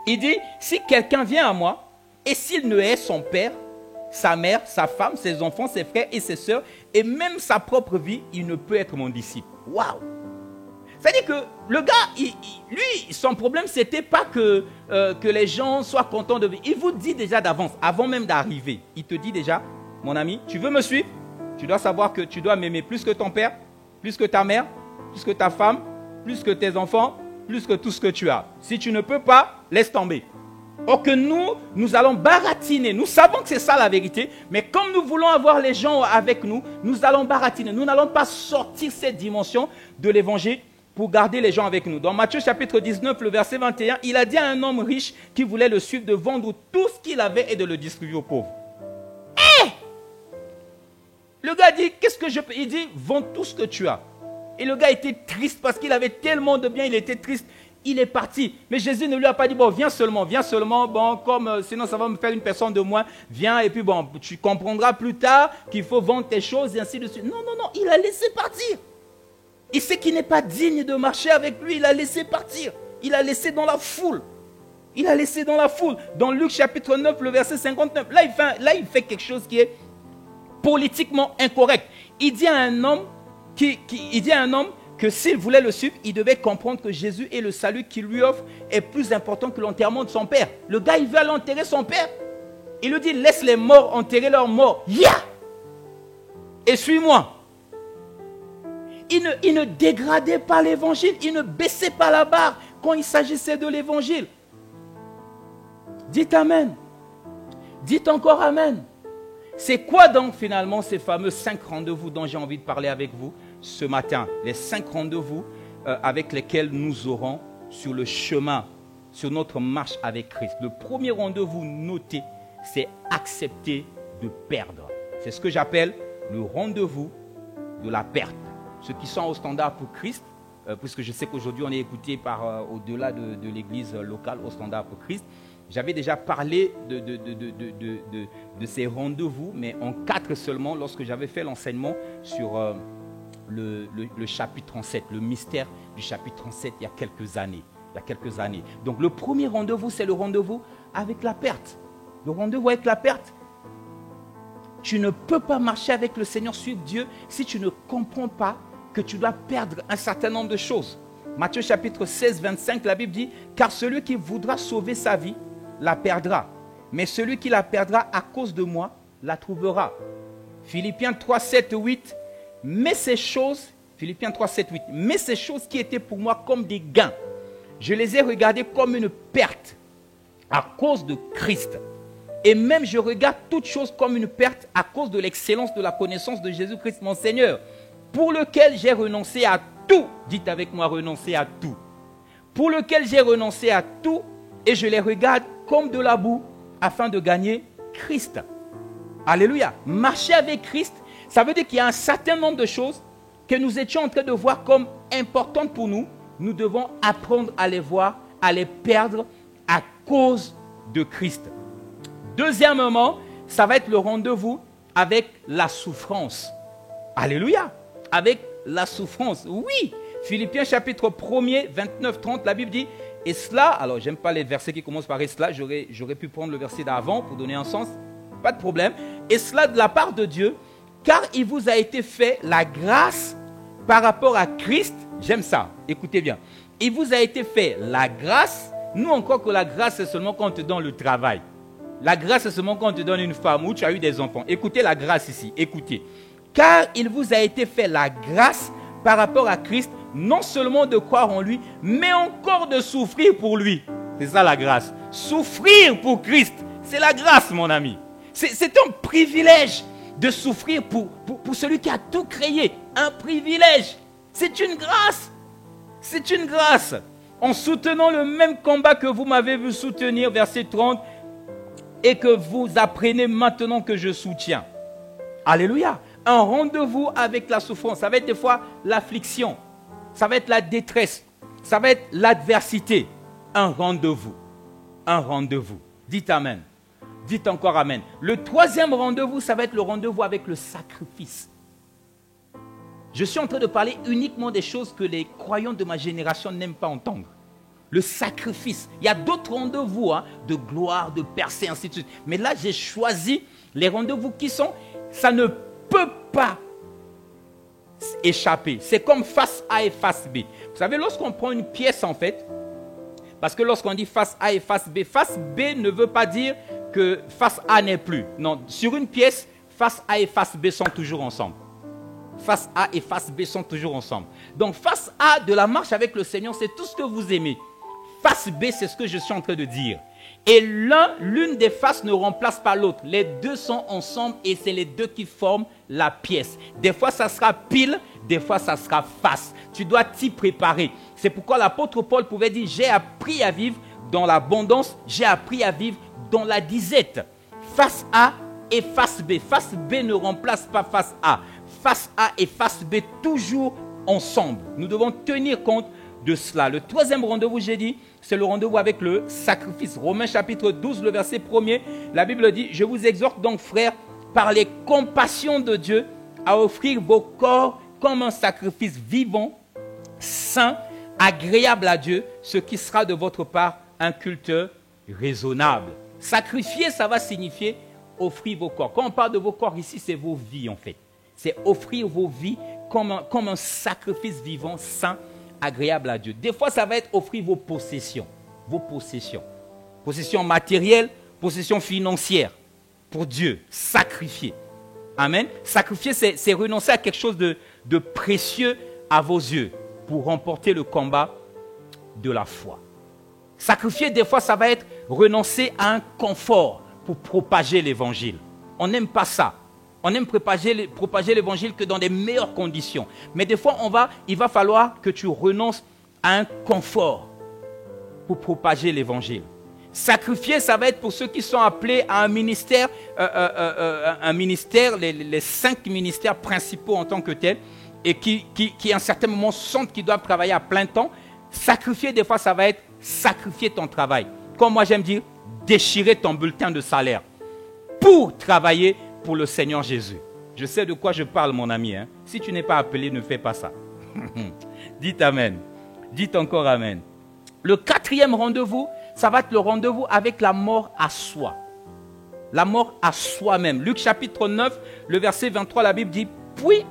C: Il dit, si quelqu'un vient à moi, et s'il ne hait son père, sa mère, sa femme, ses enfants, ses frères et ses sœurs, et même sa propre vie, il ne peut être mon disciple. Waouh! C'est-à-dire que le gars, lui, son problème, ce n'était pas que les gens soient contents de vivre. Il vous dit déjà d'avance, avant même d'arriver. Il te dit déjà, mon ami, tu veux me suivre? Tu dois savoir que tu dois m'aimer plus que ton père, plus que ta mère, plus que ta femme, plus que tes enfants, plus que tout ce que tu as. Si tu ne peux pas, laisse tomber. Or que nous allons baratiner. Nous savons que c'est ça la vérité, mais comme nous voulons avoir les gens avec nous, nous allons baratiner. Nous n'allons pas sortir cette dimension de l'évangile pour garder les gens avec nous. Dans Matthieu chapitre 19, le verset 21, il a dit à un homme riche qui voulait le suivre de vendre tout ce qu'il avait et de le distribuer aux pauvres. Le gars dit, qu'est-ce que je peux? Il dit, vends tout ce que tu as. Et le gars était triste parce qu'il avait tellement de biens, il était triste. Il est parti. Mais Jésus ne lui a pas dit, bon, viens seulement, bon, comme sinon ça va me faire une personne de moins. Viens et puis bon, tu comprendras plus tard qu'il faut vendre tes choses et ainsi de suite. Non, il a laissé partir. Il sait qu'il n'est pas digne de marcher avec lui, il a laissé partir. Il a laissé dans la foule. Dans Luc chapitre 9, le verset 59, là il fait quelque chose qui est politiquement incorrect. Il dit à un homme que s'il voulait le suivre, il devait comprendre que Jésus et le salut qu'il lui offre est plus important que l'enterrement de son père. Le gars, il veut aller enterrer son père. Il lui dit, laisse les morts enterrer leurs morts. Et suis-moi. Il ne dégradait pas l'évangile, il ne baissait pas la barre quand il s'agissait de l'évangile. Dites Amen. Dites encore Amen. C'est quoi donc finalement ces fameux 5 rendez-vous dont j'ai envie de parler avec vous ce matin? Les 5 rendez-vous avec lesquels nous aurons sur le chemin, sur notre marche avec Christ. Le premier rendez-vous noté, c'est accepter de perdre. C'est ce que j'appelle le rendez-vous de la perte. Ceux qui sont au standard pour Christ, puisque je sais qu'aujourd'hui on est écouté par au-delà de l'église locale au standard pour Christ. J'avais déjà parlé de ces rendez-vous, mais en 4 seulement, lorsque j'avais fait l'enseignement sur le chapitre 37, le mystère du chapitre 37, il y a quelques années. Donc le premier rendez-vous, c'est le rendez-vous avec la perte. Le rendez-vous avec la perte. Tu ne peux pas marcher avec le Seigneur, suivre Dieu, si tu ne comprends pas que tu dois perdre un certain nombre de choses. Matthieu chapitre 16, 25, la Bible dit, « Car celui qui voudra sauver sa vie, la perdra. Mais celui qui la perdra à cause de moi, la trouvera. » Philippiens 3, 7, 8, « Mais ces choses qui étaient pour moi comme des gains, je les ai regardées comme une perte à cause de Christ. Et même je regarde toutes choses comme une perte à cause de l'excellence de la connaissance de Jésus-Christ mon Seigneur, pour lequel j'ai renoncé à tout. » Dites avec moi, renoncer à tout. « Pour lequel j'ai renoncé à tout et je les regarde comme de la boue afin de gagner Christ. » Alléluia. Marcher avec Christ, ça veut dire qu'il y a un certain nombre de choses que nous étions en train de voir comme importantes pour nous. Nous devons apprendre à les voir, à les perdre à cause de Christ. Deuxièmement, ça va être le rendez-vous avec la souffrance. Alléluia. Avec la souffrance. Oui. Philippiens chapitre 1er, 29-30, la Bible dit, et cela, alors j'aime pas les versets qui commencent par et cela, j'aurais pu prendre le verset d'avant pour donner un sens, pas de problème. Et cela de la part de Dieu, car il vous a été fait la grâce par rapport à Christ, j'aime ça, écoutez bien, il vous a été fait la grâce. Nous, on croit que la grâce, c'est seulement quand on te donne le travail. La grâce, c'est seulement quand on te donne une femme ou tu as eu des enfants. Écoutez la grâce ici, écoutez. Car il vous a été fait la grâce par rapport à Christ, non seulement de croire en lui, mais encore de souffrir pour lui. C'est ça la grâce. Souffrir pour Christ, c'est la grâce, mon ami. C'est un privilège de souffrir pour celui qui a tout créé. Un privilège. C'est une grâce. C'est une grâce. En soutenant le même combat que vous m'avez vu soutenir, verset 30, et que vous apprenez maintenant que je soutiens. Alléluia. Un rendez-vous avec la souffrance. Ça va être des fois l'affliction. Ça va être la détresse. Ça va être l'adversité. Un rendez-vous. Un rendez-vous. Dites amen. Dites encore amen. Le troisième rendez-vous, ça va être le rendez-vous avec le sacrifice. Je suis en train de parler uniquement des choses que les croyants de ma génération n'aiment pas entendre. Le sacrifice. Il y a d'autres rendez-vous de gloire, de percée, ainsi de suite. Mais là, j'ai choisi les rendez-vous qui sont, ça ne peut pas échapper. C'est comme face A et face B. Vous savez, lorsqu'on prend une pièce, en fait, parce que lorsqu'on dit face A et face B ne veut pas dire que face A n'est plus. Non, sur une pièce, face A et face B sont toujours ensemble. Face A et face B sont toujours ensemble. Donc, face A de la marche avec le Seigneur, c'est tout ce que vous aimez. Face B, c'est ce que je suis en train de dire. Et l'une des faces ne remplace pas l'autre. Les deux sont ensemble et c'est les deux qui forment la pièce. Des fois, ça sera pile, des fois, ça sera face. Tu dois t'y préparer. C'est pourquoi l'apôtre Paul pouvait dire, j'ai appris à vivre dans l'abondance, j'ai appris à vivre dans la disette. Face A et face B. Face B ne remplace pas face A. Face A et face B, toujours ensemble. Nous devons tenir compte de cela. Le troisième rendez-vous, j'ai dit, c'est le rendez-vous avec le sacrifice. Romains chapitre 12, le verset 1er, la Bible dit, je vous exhorte donc, frères, par les compassions de Dieu, à offrir vos corps comme un sacrifice vivant, saint, agréable à Dieu, ce qui sera de votre part un culte raisonnable. Sacrifier, ça va signifier offrir vos corps. Quand on parle de vos corps ici, c'est vos vies en fait. C'est offrir vos vies comme un sacrifice vivant, saint, agréable à Dieu. Des fois, ça va être offrir vos possessions. Vos possessions. Possessions matérielles, possessions financières. Pour Dieu, sacrifier. Amen. Sacrifier, c'est renoncer à quelque chose de précieux à vos yeux pour remporter le combat de la foi. Sacrifier, des fois, ça va être renoncer à un confort pour propager l'évangile. On n'aime pas ça. On aime propager l'évangile que dans des meilleures conditions. Mais des fois, il va falloir que tu renonces à un confort pour propager l'évangile. Sacrifier, ça va être pour ceux qui sont appelés à un ministère, les 5 ministères principaux en tant que tels, et qui à un certain moment sentent qu'ils doivent travailler à plein temps. Sacrifier, des fois, ça va être sacrifier ton travail. Comme moi j'aime dire, déchirer ton bulletin de salaire pour travailler pour le Seigneur Jésus. Je sais de quoi je parle, mon ami. Si tu n'es pas appelé, ne fais pas ça. Dites amen. Dites encore amen. Le quatrième rendez-vous, ça va être le rendez-vous avec la mort à soi. La mort à soi-même. Luc chapitre 9, le verset 23, la Bible dit, puis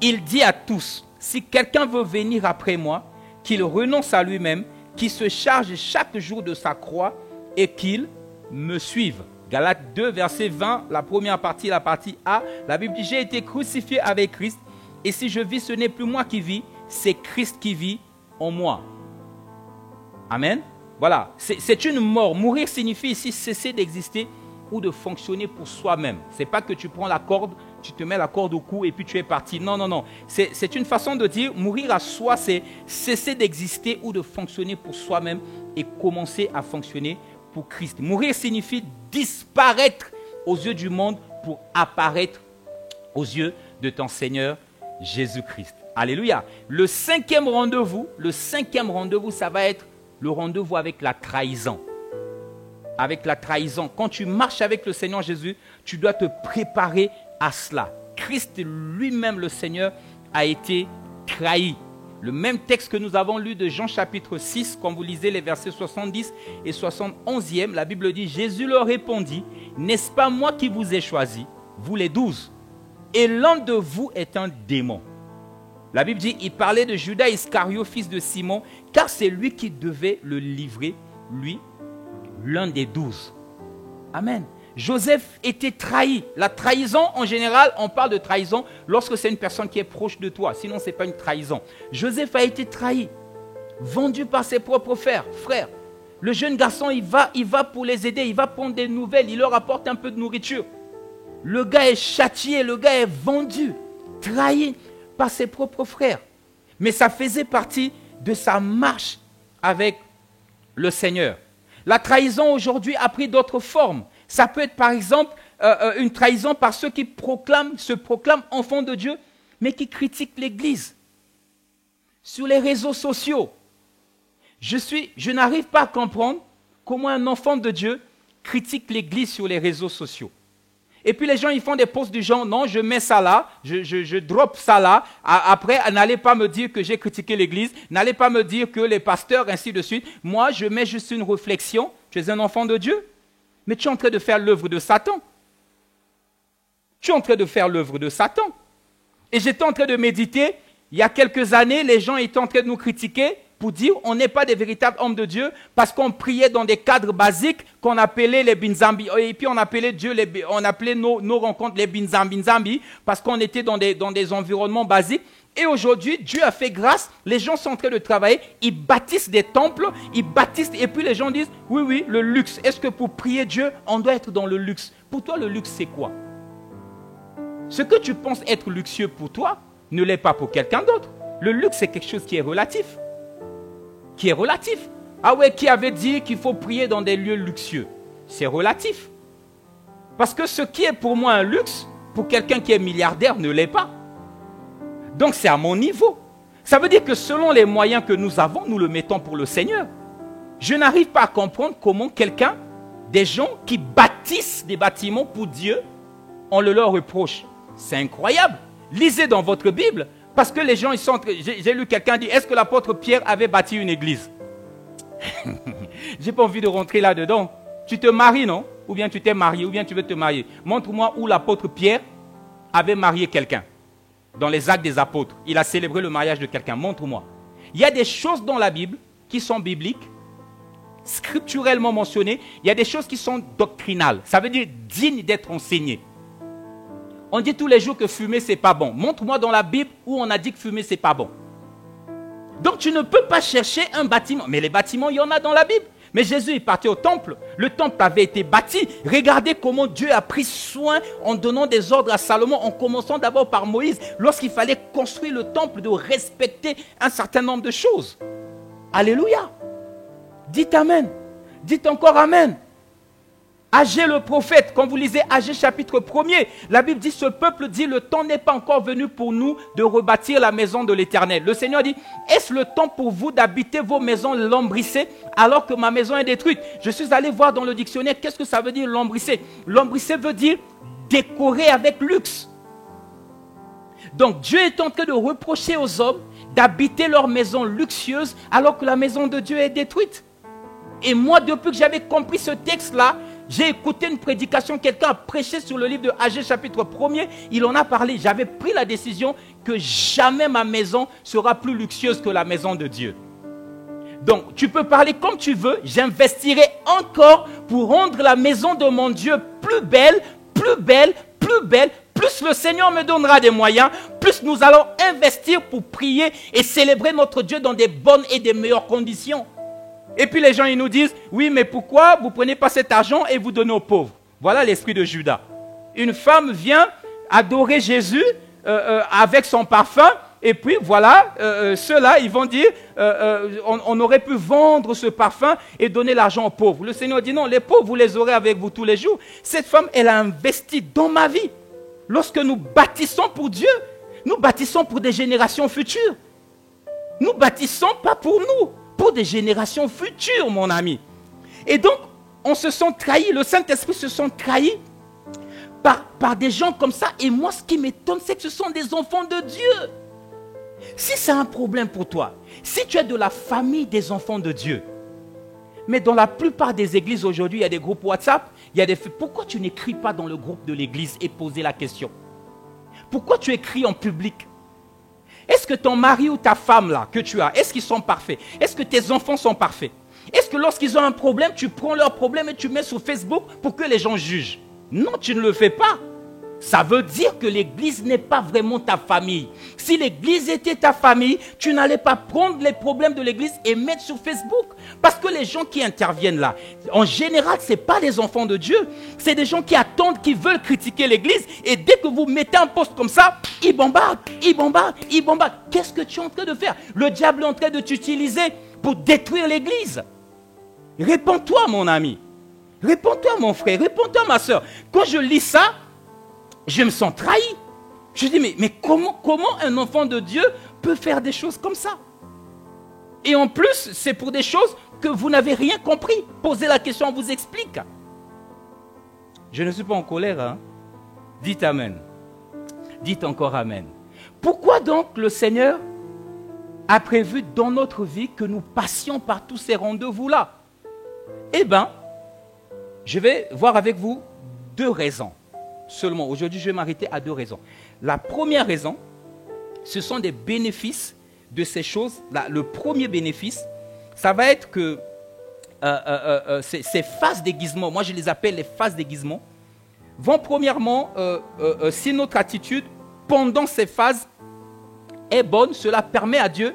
C: il dit à tous, si quelqu'un veut venir après moi, qu'il renonce à lui-même, qu'il se charge chaque jour de sa croix et qu'il me suive. Galates 2, verset 20, la première partie, la partie A, la Bible dit, j'ai été crucifié avec Christ, et si je vis, ce n'est plus moi qui vis, c'est Christ qui vit en moi. Amen. Voilà, c'est une mort. Mourir signifie ici cesser d'exister ou de fonctionner pour soi-même. Ce n'est pas que tu prends la corde, tu te mets la corde au cou et puis tu es parti. Non, non, non. C'est une façon de dire, mourir à soi, c'est cesser d'exister ou de fonctionner pour soi-même et commencer à fonctionner pour Christ. Mourir signifie disparaître aux yeux du monde pour apparaître aux yeux de ton Seigneur Jésus-Christ. Alléluia. Le cinquième rendez-vous, ça va être le rendez-vous avec la trahison. Avec la trahison. Quand tu marches avec le Seigneur Jésus, tu dois te préparer à cela. Christ lui-même, le Seigneur, a été trahi. Le même texte que nous avons lu de Jean chapitre 6, quand vous lisez les versets 70 et 71e, la Bible dit, Jésus leur répondit, n'est-ce pas moi qui vous ai choisi, vous les 12, et l'un de vous est un démon. La Bible dit, il parlait de Judas Iscario, fils de Simon, car c'est lui qui devait le livrer, lui, l'un des 12. Amen. Joseph était trahi. La trahison, en général, on parle de trahison lorsque c'est une personne qui est proche de toi. Sinon, ce n'est pas une trahison. Joseph a été trahi, vendu par ses propres frères. Le jeune garçon, il va pour les aider, il va prendre des nouvelles, il leur apporte un peu de nourriture. Le gars est châtié, le gars est vendu, trahi par ses propres frères. Mais ça faisait partie de sa marche avec le Seigneur. La trahison aujourd'hui a pris d'autres formes. Ça peut être par exemple une trahison par ceux qui se proclament enfants de Dieu, mais qui critiquent l'Église. Sur les réseaux sociaux, je n'arrive pas à comprendre comment un enfant de Dieu critique l'Église sur les réseaux sociaux. Et puis les gens, ils font des posts du genre, non, je mets ça là, je drop ça là. Après, n'allez pas me dire que j'ai critiqué l'Église, n'allez pas me dire que les pasteurs, ainsi de suite. Moi, je mets juste une réflexion. Tu es un enfant de Dieu, mais tu es en train de faire l'œuvre de Satan. Tu es en train de faire l'œuvre de Satan. Et j'étais en train de méditer, il y a quelques années, les gens étaient en train de nous critiquer pour dire on n'est pas des véritables hommes de Dieu parce qu'on priait dans des cadres basiques qu'on appelait les binzambi. Et puis on appelait nos rencontres les binzambi parce qu'on était dans des environnements basiques. Et aujourd'hui, Dieu a fait grâce, les gens sont en train de travailler, ils bâtissent des temples, ils bâtissent, et puis les gens disent, oui, le luxe. Est-ce que pour prier Dieu, on doit être dans le luxe? Pour toi, le luxe, c'est quoi? Ce que tu penses être luxueux pour toi, ne l'est pas pour quelqu'un d'autre. Le luxe, c'est quelque chose qui est relatif. Ah ouais, qui avait dit qu'il faut prier dans des lieux luxueux? C'est relatif. Parce que ce qui est pour moi un luxe, pour quelqu'un qui est milliardaire, ne l'est pas. Donc c'est à mon niveau. Ça veut dire que selon les moyens que nous avons, nous le mettons pour le Seigneur. Je n'arrive pas à comprendre comment des gens qui bâtissent des bâtiments pour Dieu, on le leur reproche. C'est incroyable. Lisez dans votre Bible. Parce que les gens, j'ai lu quelqu'un dire, est-ce que l'apôtre Pierre avait bâti une église? J'ai pas envie de rentrer là-dedans. Tu te maries, non? Ou bien tu t'es marié, ou bien tu veux te marier. Montre-moi où l'apôtre Pierre avait marié quelqu'un. Dans les actes des apôtres, il a célébré le mariage de quelqu'un. Montre-moi. Il y a des choses dans la Bible qui sont bibliques, scripturellement mentionnées. Il y a des choses qui sont doctrinales. Ça veut dire dignes d'être enseignées. On dit tous les jours que fumer, c'est pas bon. Montre-moi dans la Bible où on a dit que fumer, c'est pas bon. Donc tu ne peux pas chercher un bâtiment. Mais les bâtiments, il y en a dans la Bible. Mais Jésus est parti au temple. Le temple avait été bâti. Regardez comment Dieu a pris soin en donnant des ordres à Salomon, en commençant d'abord par Moïse, lorsqu'il fallait construire le temple, de respecter un certain nombre de choses. Alléluia. Dites Amen. Dites encore Amen. Agé le prophète, quand vous lisez Agé chapitre 1er, la Bible dit, ce peuple dit, le temps n'est pas encore venu pour nous de rebâtir la maison de l'Éternel. Le Seigneur dit, est-ce le temps pour vous d'habiter vos maisons lambrissées alors que ma maison est détruite? Je suis allé voir dans le dictionnaire, qu'est-ce que ça veut dire lambrissé? Lambrissé veut dire décoré avec luxe. Donc Dieu est en train de reprocher aux hommes d'habiter leur maison luxueuse alors que la maison de Dieu est détruite. Et moi, depuis que j'avais compris ce texte-là, j'ai écouté une prédication, quelqu'un a prêché sur le livre de Agé chapitre 1er, il en a parlé. J'avais pris la décision que jamais ma maison sera plus luxueuse que la maison de Dieu. Donc, tu peux parler comme tu veux, j'investirai encore pour rendre la maison de mon Dieu plus belle, plus belle, plus belle. Plus le Seigneur me donnera des moyens, plus nous allons investir pour prier et célébrer notre Dieu dans des bonnes et des meilleures conditions. Et puis les gens, ils nous disent, oui, mais pourquoi vous ne prenez pas cet argent et vous donnez aux pauvres? Voilà l'esprit de Judas. Une femme vient adorer Jésus avec son parfum, et puis voilà, ceux-là, ils vont dire, on aurait pu vendre ce parfum et donner l'argent aux pauvres. Le Seigneur dit, non, les pauvres, vous les aurez avec vous tous les jours. Cette femme, elle a investi dans ma vie. Lorsque nous bâtissons pour Dieu, nous bâtissons pour des générations futures. Nous bâtissons pas pour nous, pour des générations futures, mon ami. Et donc, on se sent trahis, le Saint-Esprit se sent trahi par des gens comme ça. Et moi, ce qui m'étonne, c'est que ce sont des enfants de Dieu. Si c'est un problème pour toi, si tu es de la famille des enfants de Dieu, mais dans la plupart des églises aujourd'hui, il y a des groupes WhatsApp, pourquoi tu n'écris pas dans le groupe de l'église et poser la question? Pourquoi tu écris en public? Est-ce que ton mari ou ta femme là que tu as, est-ce qu'ils sont parfaits? Est-ce que tes enfants sont parfaits? Est-ce que lorsqu'ils ont un problème, tu prends leur problème et tu mets sur Facebook pour que les gens jugent? Non, tu ne le fais pas. Ça veut dire que l'église n'est pas vraiment ta famille. Si l'église était ta famille, tu n'allais pas prendre les problèmes de l'église et mettre sur Facebook. Parce que les gens qui interviennent là, en général, ce n'est pas des enfants de Dieu. C'est des gens qui attendent, qui veulent critiquer l'église. Et dès que vous mettez un post comme ça, ils bombardent, ils bombardent, ils bombardent. Qu'est-ce que tu es en train de faire? Le diable est en train de t'utiliser pour détruire l'église. Réponds-toi, mon ami. Réponds-toi, mon frère. Réponds-toi, ma soeur. Quand je lis ça, je me sens trahi. Je dis, mais comment un enfant de Dieu peut faire des choses comme ça? Et en plus, c'est pour des choses que vous n'avez rien compris. Posez la question, on vous explique. Je ne suis pas en colère. Hein? Dites Amen. Dites encore Amen. Pourquoi donc le Seigneur a prévu dans notre vie que nous passions par tous ces rendez-vous-là? Eh bien, je vais voir avec vous 2 raisons. Seulement, aujourd'hui, je vais m'arrêter à 2 raisons. La première raison, ce sont des bénéfices de ces choses. Le premier bénéfice, ça va être que ces phases d'aiguisement, moi je les appelle les phases d'aiguisement, vont premièrement, si notre attitude pendant ces phases est bonne, cela permet à Dieu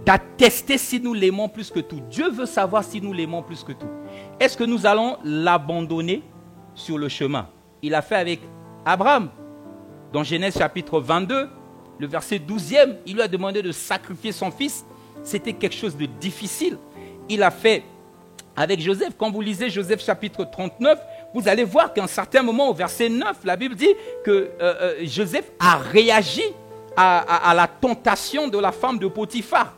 C: d'attester si nous l'aimons plus que tout. Dieu veut savoir si nous l'aimons plus que tout. Est-ce que nous allons l'abandonner sur le chemin? Il a fait avec Abraham. Dans Genèse chapitre 22, le verset 12e, il lui a demandé de sacrifier son fils. C'était quelque chose de difficile. Il a fait avec Joseph. Quand vous lisez Joseph chapitre 39, vous allez voir qu'à un certain moment, au verset 9, la Bible dit que Joseph a réagi à la tentation de la femme de Potiphar.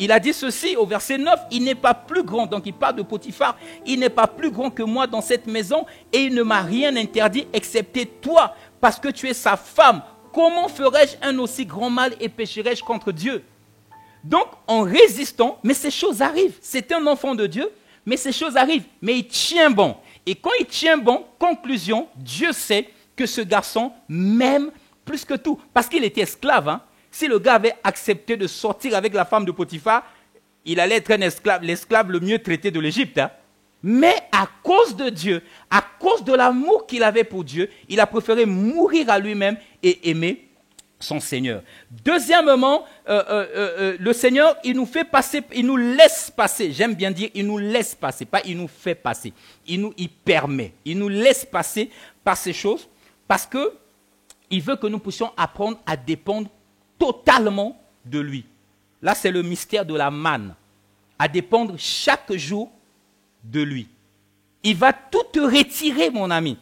C: Il a dit ceci au verset 9, il n'est pas plus grand, donc il parle de Potiphar, il n'est pas plus grand que moi dans cette maison et il ne m'a rien interdit excepté toi, parce que tu es sa femme. Comment ferais-je un aussi grand mal et pécherais-je contre Dieu? Donc en résistant, mais ces choses arrivent. C'est un enfant de Dieu, mais ces choses arrivent. Mais il tient bon. Et quand il tient bon, conclusion, Dieu sait que ce garçon m'aime plus que tout. Parce qu'il était esclave, hein. Si le gars avait accepté de sortir avec la femme de Potiphar, il allait être un esclave, l'esclave le mieux traité de l'Égypte. Hein. Mais à cause de Dieu, à cause de l'amour qu'il avait pour Dieu, il a préféré mourir à lui-même et aimer son Seigneur. Deuxièmement, le Seigneur, il nous fait passer, il nous laisse passer. J'aime bien dire, il nous laisse passer, pas il nous fait passer. Il permet, il nous laisse passer par ces choses parce qu'il veut que nous puissions apprendre à dépendre totalement de lui. Là, c'est le mystère de la manne. À dépendre chaque jour de lui. Il va tout te retirer, mon ami.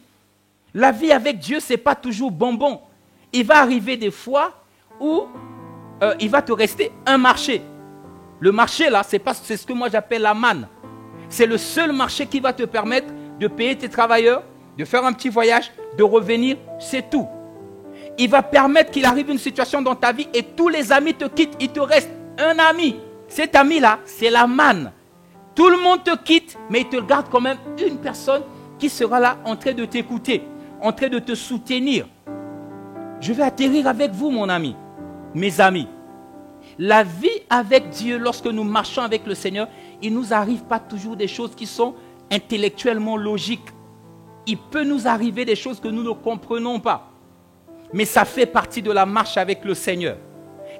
C: La vie avec Dieu, ce n'est pas toujours bonbon. Il va arriver des fois où il va te rester un marché. Le marché, là, c'est ce que moi j'appelle la manne. C'est le seul marché qui va te permettre de payer tes travailleurs, de faire un petit voyage, de revenir, c'est tout. Il va permettre qu'il arrive une situation dans ta vie et tous les amis te quittent. Il te reste un ami. Cet ami-là, c'est la manne. Tout le monde te quitte, mais il te garde quand même une personne qui sera là en train de t'écouter, en train de te soutenir. Je vais atterrir avec vous, mon ami, mes amis. La vie avec Dieu, lorsque nous marchons avec le Seigneur, il ne nous arrive pas toujours des choses qui sont intellectuellement logiques. Il peut nous arriver des choses que nous ne comprenons pas. Mais ça fait partie de la marche avec le Seigneur.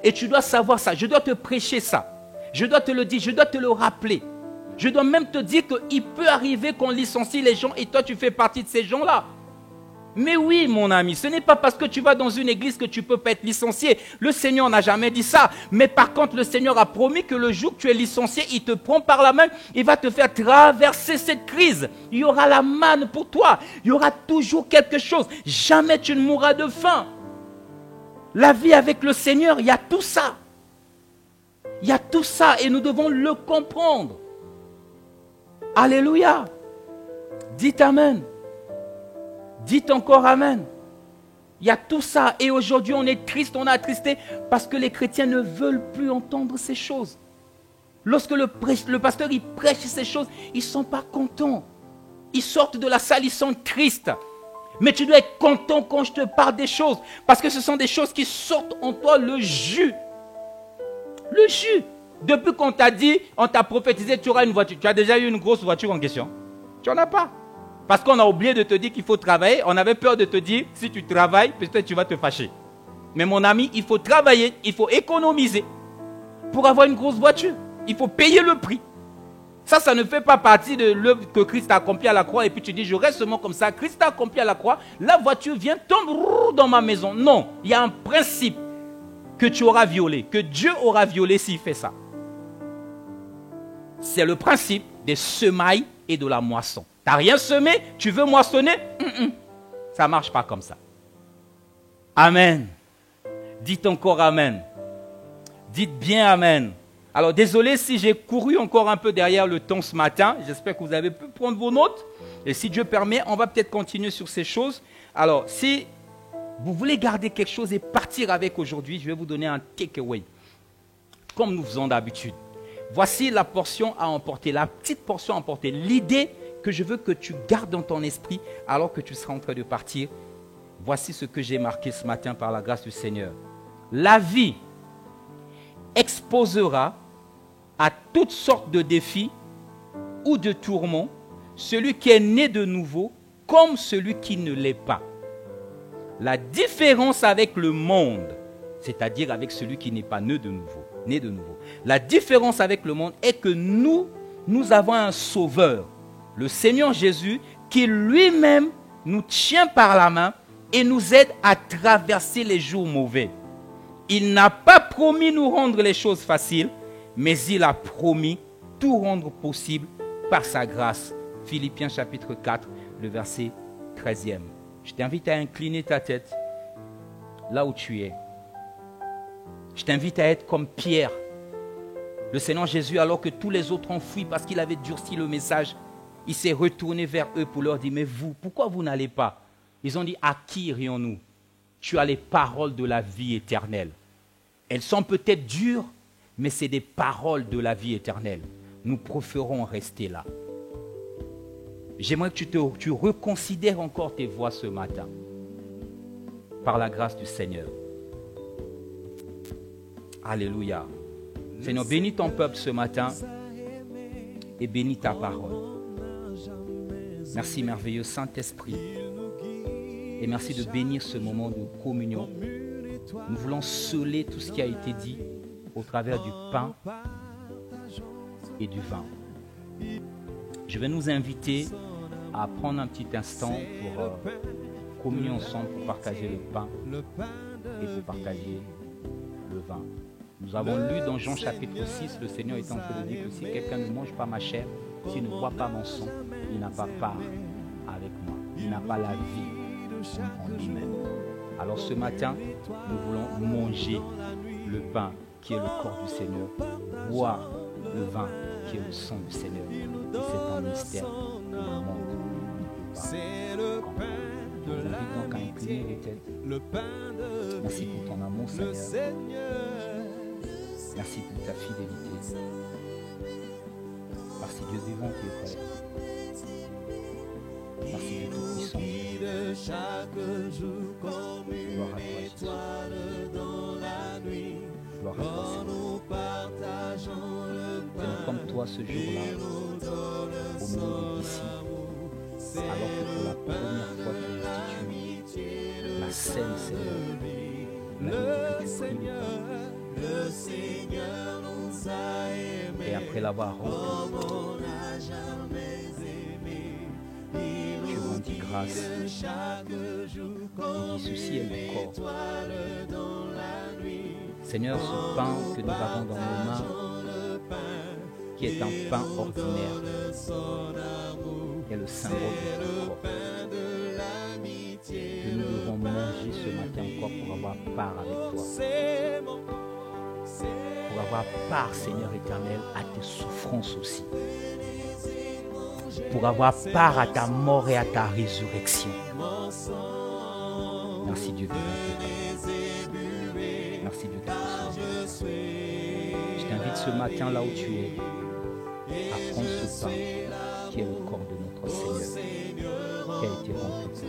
C: Et tu dois savoir ça. Je dois te prêcher ça. Je dois te le dire. Je dois te le rappeler. Je dois même te dire qu'il peut arriver qu'on licencie les gens et toi tu fais partie de ces gens-là. Mais oui, mon ami, ce n'est pas parce que tu vas dans une église que tu ne peux pas être licencié. Le Seigneur n'a jamais dit ça. Mais par contre, le Seigneur a promis que le jour que tu es licencié, il te prend par la main, il va te faire traverser cette crise. Il y aura la manne pour toi. Il y aura toujours quelque chose. Jamais tu ne mourras de faim. La vie avec le Seigneur, il y a tout ça. Il y a tout ça et nous devons le comprendre. Alléluia. Dites Amen. Dites encore Amen. Il y a tout ça. Et aujourd'hui, on est triste, on est attristé parce que les chrétiens ne veulent plus entendre ces choses. Lorsque le pasteur il prêche ces choses, ils ne sont pas contents. Ils sortent de la salle, ils sont tristes. Mais tu dois être content quand je te parle des choses. Parce que ce sont des choses qui sortent en toi le jus. Le jus. Depuis qu'on t'a dit, on t'a prophétisé, tu auras une voiture. Tu as déjà eu une grosse voiture en question? Tu n'en as pas. Parce qu'on a oublié de te dire qu'il faut travailler. On avait peur de te dire, si tu travailles, peut-être tu vas te fâcher. Mais mon ami, il faut travailler, il faut économiser pour avoir une grosse voiture. Il faut payer le prix. Ça ne fait pas partie de l'œuvre que Christ a accomplie à la croix. Et puis tu dis, je reste seulement comme ça. Christ a accompli à la croix. La voiture vient, tombe dans ma maison. Non, il y a un principe que tu auras violé, que Dieu aura violé s'il fait ça. C'est le principe des semailles et de la moisson. Tu n'as rien semé, tu veux moissonner? Ça ne marche pas comme ça. Amen. Dites encore Amen. Dites bien Amen. Alors désolé si j'ai couru encore un peu derrière le temps ce matin. J'espère que vous avez pu prendre vos notes. Et si Dieu permet, on va peut-être continuer sur ces choses. Alors si vous voulez garder quelque chose et partir avec aujourd'hui, je vais vous donner un takeaway. Comme nous faisons d'habitude. Voici la portion à emporter, la petite portion à emporter. L'idée que je veux que tu gardes dans ton esprit alors que tu seras en train de partir. Voici ce que j'ai marqué ce matin par la grâce du Seigneur. La vie exposera à toutes sortes de défis ou de tourments celui qui est né de nouveau comme celui qui ne l'est pas. La différence avec le monde, c'est-à-dire avec celui qui n'est pas né de nouveau. La différence avec le monde est que nous avons un sauveur, le Seigneur Jésus, qui lui-même nous tient par la main et nous aide à traverser les jours mauvais. Il n'a pas promis nous rendre les choses faciles, mais il a promis tout rendre possible par sa grâce. Philippiens chapitre 4, le verset 13e. Je t'invite à incliner ta tête là où tu es. Je t'invite à être comme Pierre. Le Seigneur Jésus, alors que tous les autres ont fui parce qu'il avait durci le message, il s'est retourné vers eux pour leur dire, mais vous, pourquoi vous n'allez pas? Ils ont dit, à qui irions-nous? Tu as les paroles de la vie éternelle. Elles sont peut-être dures, mais c'est des paroles de la vie éternelle. Nous préférons rester là. J'aimerais que tu reconsidères encore tes voies ce matin, par la grâce du Seigneur. Alléluia. Seigneur, bénis ton peuple ce matin et bénis ta parole. Merci merveilleux Saint-Esprit. Et merci de bénir ce moment de communion. Nous voulons sceller tout ce qui a été dit au travers du pain et du vin. Je vais nous inviter à prendre un petit instant pour communier ensemble, pour partager le pain et pour partager le vin. Nous avons lu dans Jean chapitre 6, le Seigneur est en train de dire que si quelqu'un ne mange pas ma chair, s'il ne boit pas mon sang, il n'a pas part avec moi. Il n'a pas la vie en lui-même. Alors ce matin, nous voulons manger le pain qui est le corps du Seigneur, boire le vin qui est le sang du Seigneur. Et c'est un mystère que le monde ne peut pas comprendre. Je vous invite donc à incliner les têtes. Merci pour ton amour, Seigneur. Merci pour ta fidélité. Merci Dieu vivant qui est prêt. Merci Dieu tout-puissant. Gloire à toi, Jésus. Gloire à toi, Seigneur. Seigneur, comme toi ce jour-là, au milieu d'ici, alors que pour la première fois tu institues la scène, Seigneur, la vie que tu pries le Seigneur, et après l'avoir rendu, tu rendis grâce et dis ceci est mon corps. Seigneur, ce pain que nous avons dans nos mains, qui est un pain ordinaire, est le symbole de ton corps, que nous devons manger ce matin encore pour avoir part avec toi, pour avoir part, Seigneur éternel, à tes souffrances aussi, pour avoir part à ta mort et à ta résurrection. Merci Dieu de merci Dieu de je t'invite ce matin là où tu es à prendre ce pain qui est le corps de notre Seigneur qui a été rompu.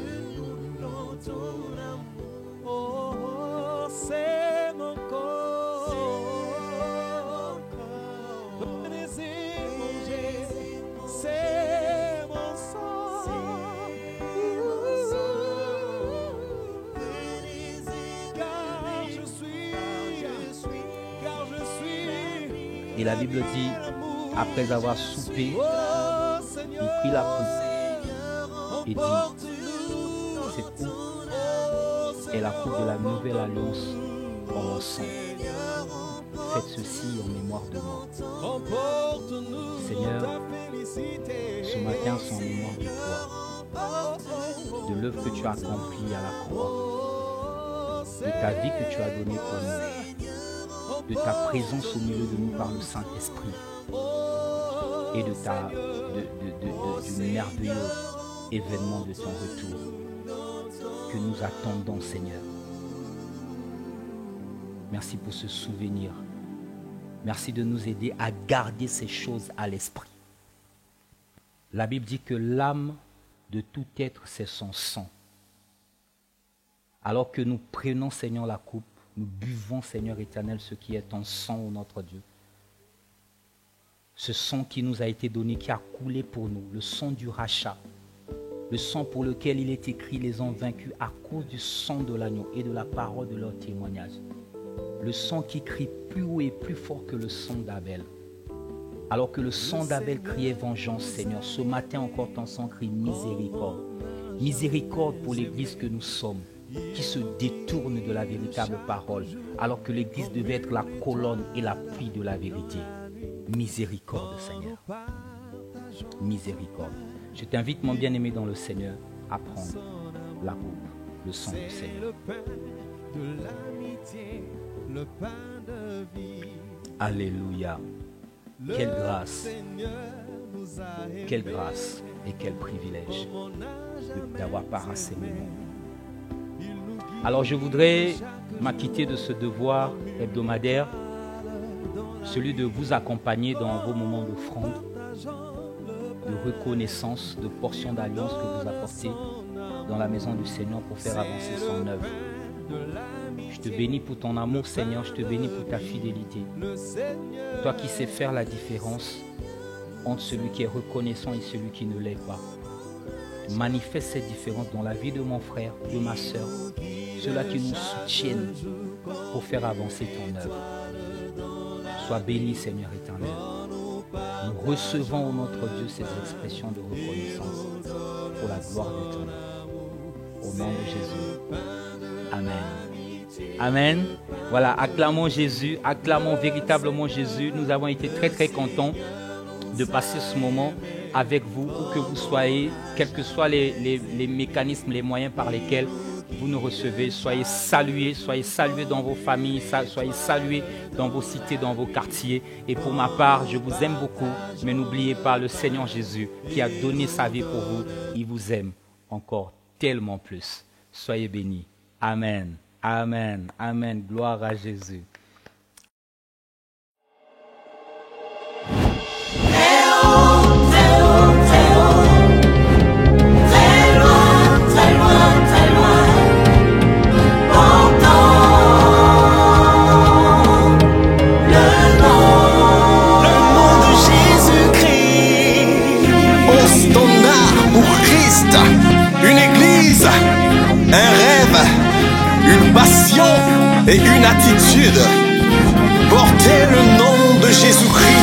C: Et la Bible dit, après avoir soupé, il prit la coupe et dit, cette coupe est la coupe de la nouvelle alliance en mon sang. Faites ceci en mémoire de moi. Seigneur, ce matin, c'est en mémoire de toi, de l'œuvre que tu as accomplie à la croix, de ta vie que tu as donnée pour nous, de ta présence au milieu de nous par le Saint-Esprit et du merveilleux événement de ton retour que nous attendons, Seigneur. Merci pour ce souvenir. Merci de nous aider à garder ces choses à l'esprit. La Bible dit que l'âme de tout être, c'est son sang. Alors que nous prenons, Seigneur, la coupe, nous buvons, Seigneur éternel, ce qui est ton sang, ô notre Dieu. Ce sang qui nous a été donné, qui a coulé pour nous, le sang du rachat, le sang pour lequel il est écrit, les ont vaincus à cause du sang de l'agneau et de la parole de leur témoignage. Le sang qui crie plus haut et plus fort que le sang d'Abel. Alors que le sang d'Abel criait vengeance, Seigneur, ce matin encore ton sang crie miséricorde. Miséricorde pour l'Église que nous sommes, qui se détourne de la véritable parole, alors que l'Église devait être la colonne et l'appui de la vérité. Miséricorde, Seigneur. Miséricorde. Je t'invite, mon bien-aimé dans le Seigneur, à prendre la coupe, le sang du Seigneur. Alléluia. Quelle grâce et quel privilège d'avoir part à ces moments. Alors je voudrais m'acquitter de ce devoir hebdomadaire, celui de vous accompagner dans vos moments d'offrande, de reconnaissance, de portions d'alliance que vous apportez dans la maison du Seigneur pour faire avancer son œuvre. Je te bénis pour ton amour, Seigneur, je te bénis pour ta fidélité. Toi qui sais faire la différence entre celui qui est reconnaissant et celui qui ne l'est pas. Manifeste cette différence dans la vie de mon frère, de ma soeur, ceux-là qui nous soutiennent pour faire avancer ton œuvre. Sois béni, Seigneur éternel. Nous recevons, ô notre Dieu, ces expressions de reconnaissance pour la gloire de ton œuvre. Au nom de Jésus. Amen. Amen. Voilà, acclamons Jésus, acclamons véritablement Jésus. Nous avons été très très contents de passer ce moment avec vous, où que vous soyez, quels que soient les mécanismes, les moyens par lesquels vous nous recevez. Soyez salués dans vos familles, soyez salués dans vos cités, dans vos quartiers. Et pour ma part, je vous aime beaucoup, mais n'oubliez pas le Seigneur Jésus qui a donné sa vie pour vous. Il vous aime encore tellement plus. Soyez bénis. Amen. Amen. Amen. Gloire à Jésus.
A: Et une attitude, porter le nom de Jésus-Christ.